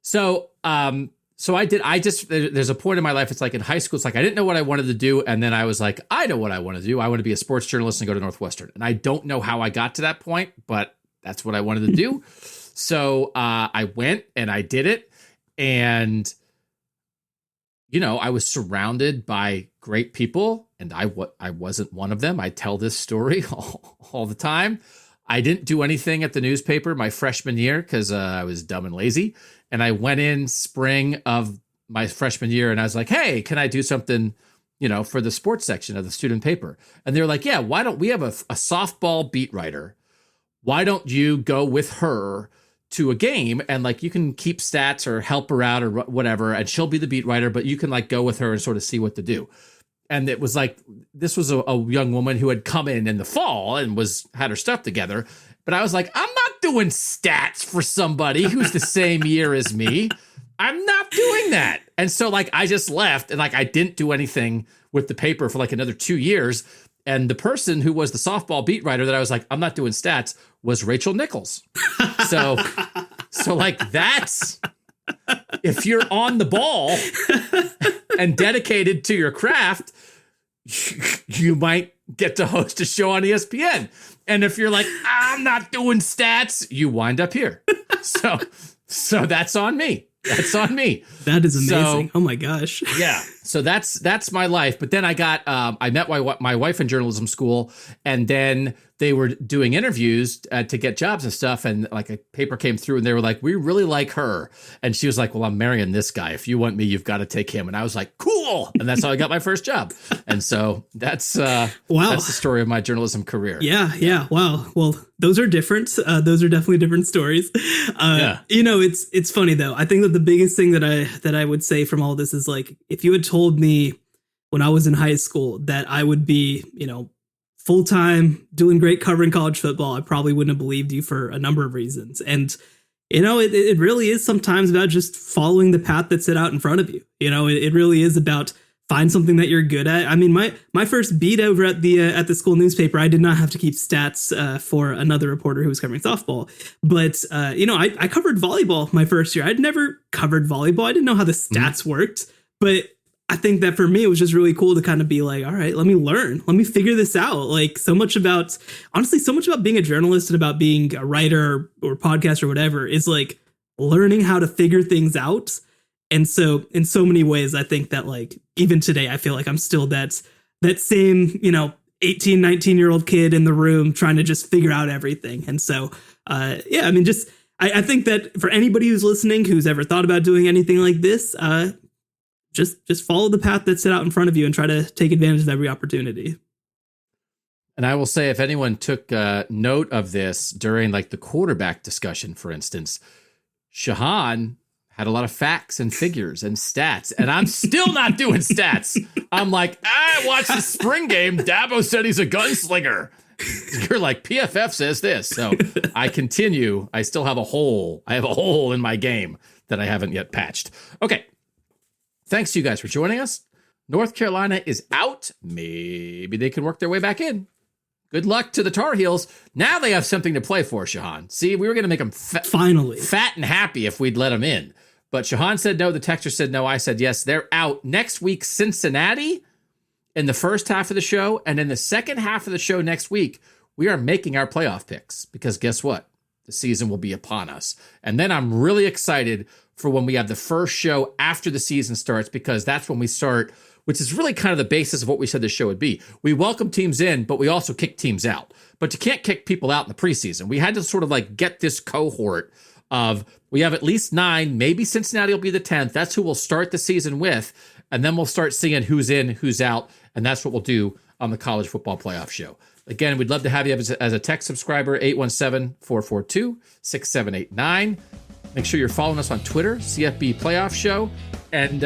[SPEAKER 3] So there's a point in my life. It's like in high school, it's like I didn't know what I wanted to do. And then I was like, I know what I want to do. I want to be a sports journalist and go to Northwestern. And I don't know how I got to that point, but that's what I wanted to do. So I went and I did it. And, I was surrounded by great people, and I wasn't one of them. I tell this story all the time. I didn't do anything at the newspaper my freshman year because I was dumb and lazy. And I went in spring of my freshman year, and I was like, hey, can I do something, for the sports section of the student paper? And they're like, yeah, why don't we have a softball beat writer? Why don't you go with her to a game, and you can keep stats or help her out or whatever, and she'll be the beat writer, but you can go with her and sort of see what to do. And it was this was a young woman who had come in the fall and had her stuff together. But I was like, I'm not doing stats for somebody who's the same year as me. I'm not doing that. And so I just left, and I didn't do anything with the paper for another 2 years. And the person who was the softball beat writer that I was like, I'm not doing stats, was Rachel Nichols. So that's, if you're on the ball and dedicated to your craft, you might get to host a show on ESPN. And if you're like, I'm not doing stats, you wind up here. So that's on me. That's on me.
[SPEAKER 4] That is amazing. Oh my gosh.
[SPEAKER 3] Yeah. So that's my life. But then I met my wife in journalism school, and then they were doing interviews to get jobs and stuff. And a paper came through, and they were like, we really like her. And she was like, well, I'm marrying this guy. If you want me, you've got to take him. And I was like, cool. And that's how I got my first job. And so that's wow. That's the story of my journalism career.
[SPEAKER 4] Yeah. Wow. Well, those are different. Those are definitely different stories. It's funny though. I think that the biggest thing that I would say from all this is if you had told me when I was in high school that I would be, full-time doing great covering college football, I probably wouldn't have believed you for a number of reasons. And, it really is sometimes about just following the path that's set out in front of you. It really is about find something that you're good at. I mean, my first beat over at the school newspaper, I did not have to keep stats for another reporter who was covering softball. But, I covered volleyball my first year. I'd never covered volleyball. I didn't know how the stats worked. But I think that for me, it was just really cool to kind of be like, all right, let me learn. Let me figure this out. So much about being a journalist and about being a writer or podcast or whatever is learning how to figure things out. And so in so many ways, I think that even today, I feel like I'm still that same, 18, 19-year-old kid in the room trying to just figure out everything. And so, I think that for anybody who's listening, who's ever thought about doing anything like this, just follow the path that's set out in front of you and try to take advantage of every opportunity.
[SPEAKER 3] And I will say, if anyone took note of this during the quarterback discussion, for instance, Shehan had a lot of facts and figures and stats, and I'm still not doing stats. I'm like, I watched the spring game. Dabo said he's a gunslinger. You're like, PFF says this. So I continue. I still have a hole. I have a hole in my game that I haven't yet patched. Okay. Thanks to you guys for joining us. North Carolina is out. Maybe they can work their way back in. Good luck to the Tar Heels. Now they have something to play for, Shehan. See, we were going to make them
[SPEAKER 4] finally
[SPEAKER 3] fat and happy if we'd let them in. But Shehan said no. The texter said no. I said yes. They're out. Next week, Cincinnati in the first half of the show. And in the second half of the show next week, we are making our playoff picks. Because guess what? The season will be upon us. And then I'm really excited for when we have the first show after the season starts. Because that's when we start, which is really kind of the basis of what we said this show would be. We welcome teams in, but we also kick teams out. But you can't kick people out in the preseason. We had to sort of like get this cohort of, we have at least 9, maybe Cincinnati will be the 10th. That's who we'll start the season with. And then we'll start seeing who's in, who's out. And that's what we'll do on the College Football Playoff Show. Again, we'd love to have you as a tech subscriber, 817-442-6789. Make sure you're following us on Twitter, CFB Playoff Show. And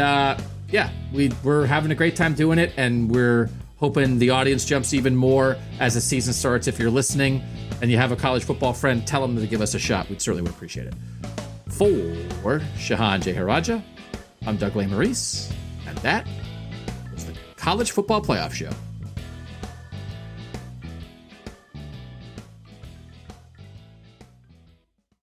[SPEAKER 3] yeah, we're having a great time doing it, and we're hoping the audience jumps even more as the season starts. If you're listening and you have a college football friend, tell them to give us a shot. We'd certainly would appreciate it. For Shehan Jeyarajah, I'm Doug Lesmerises, and that was the College Football Playoff Show.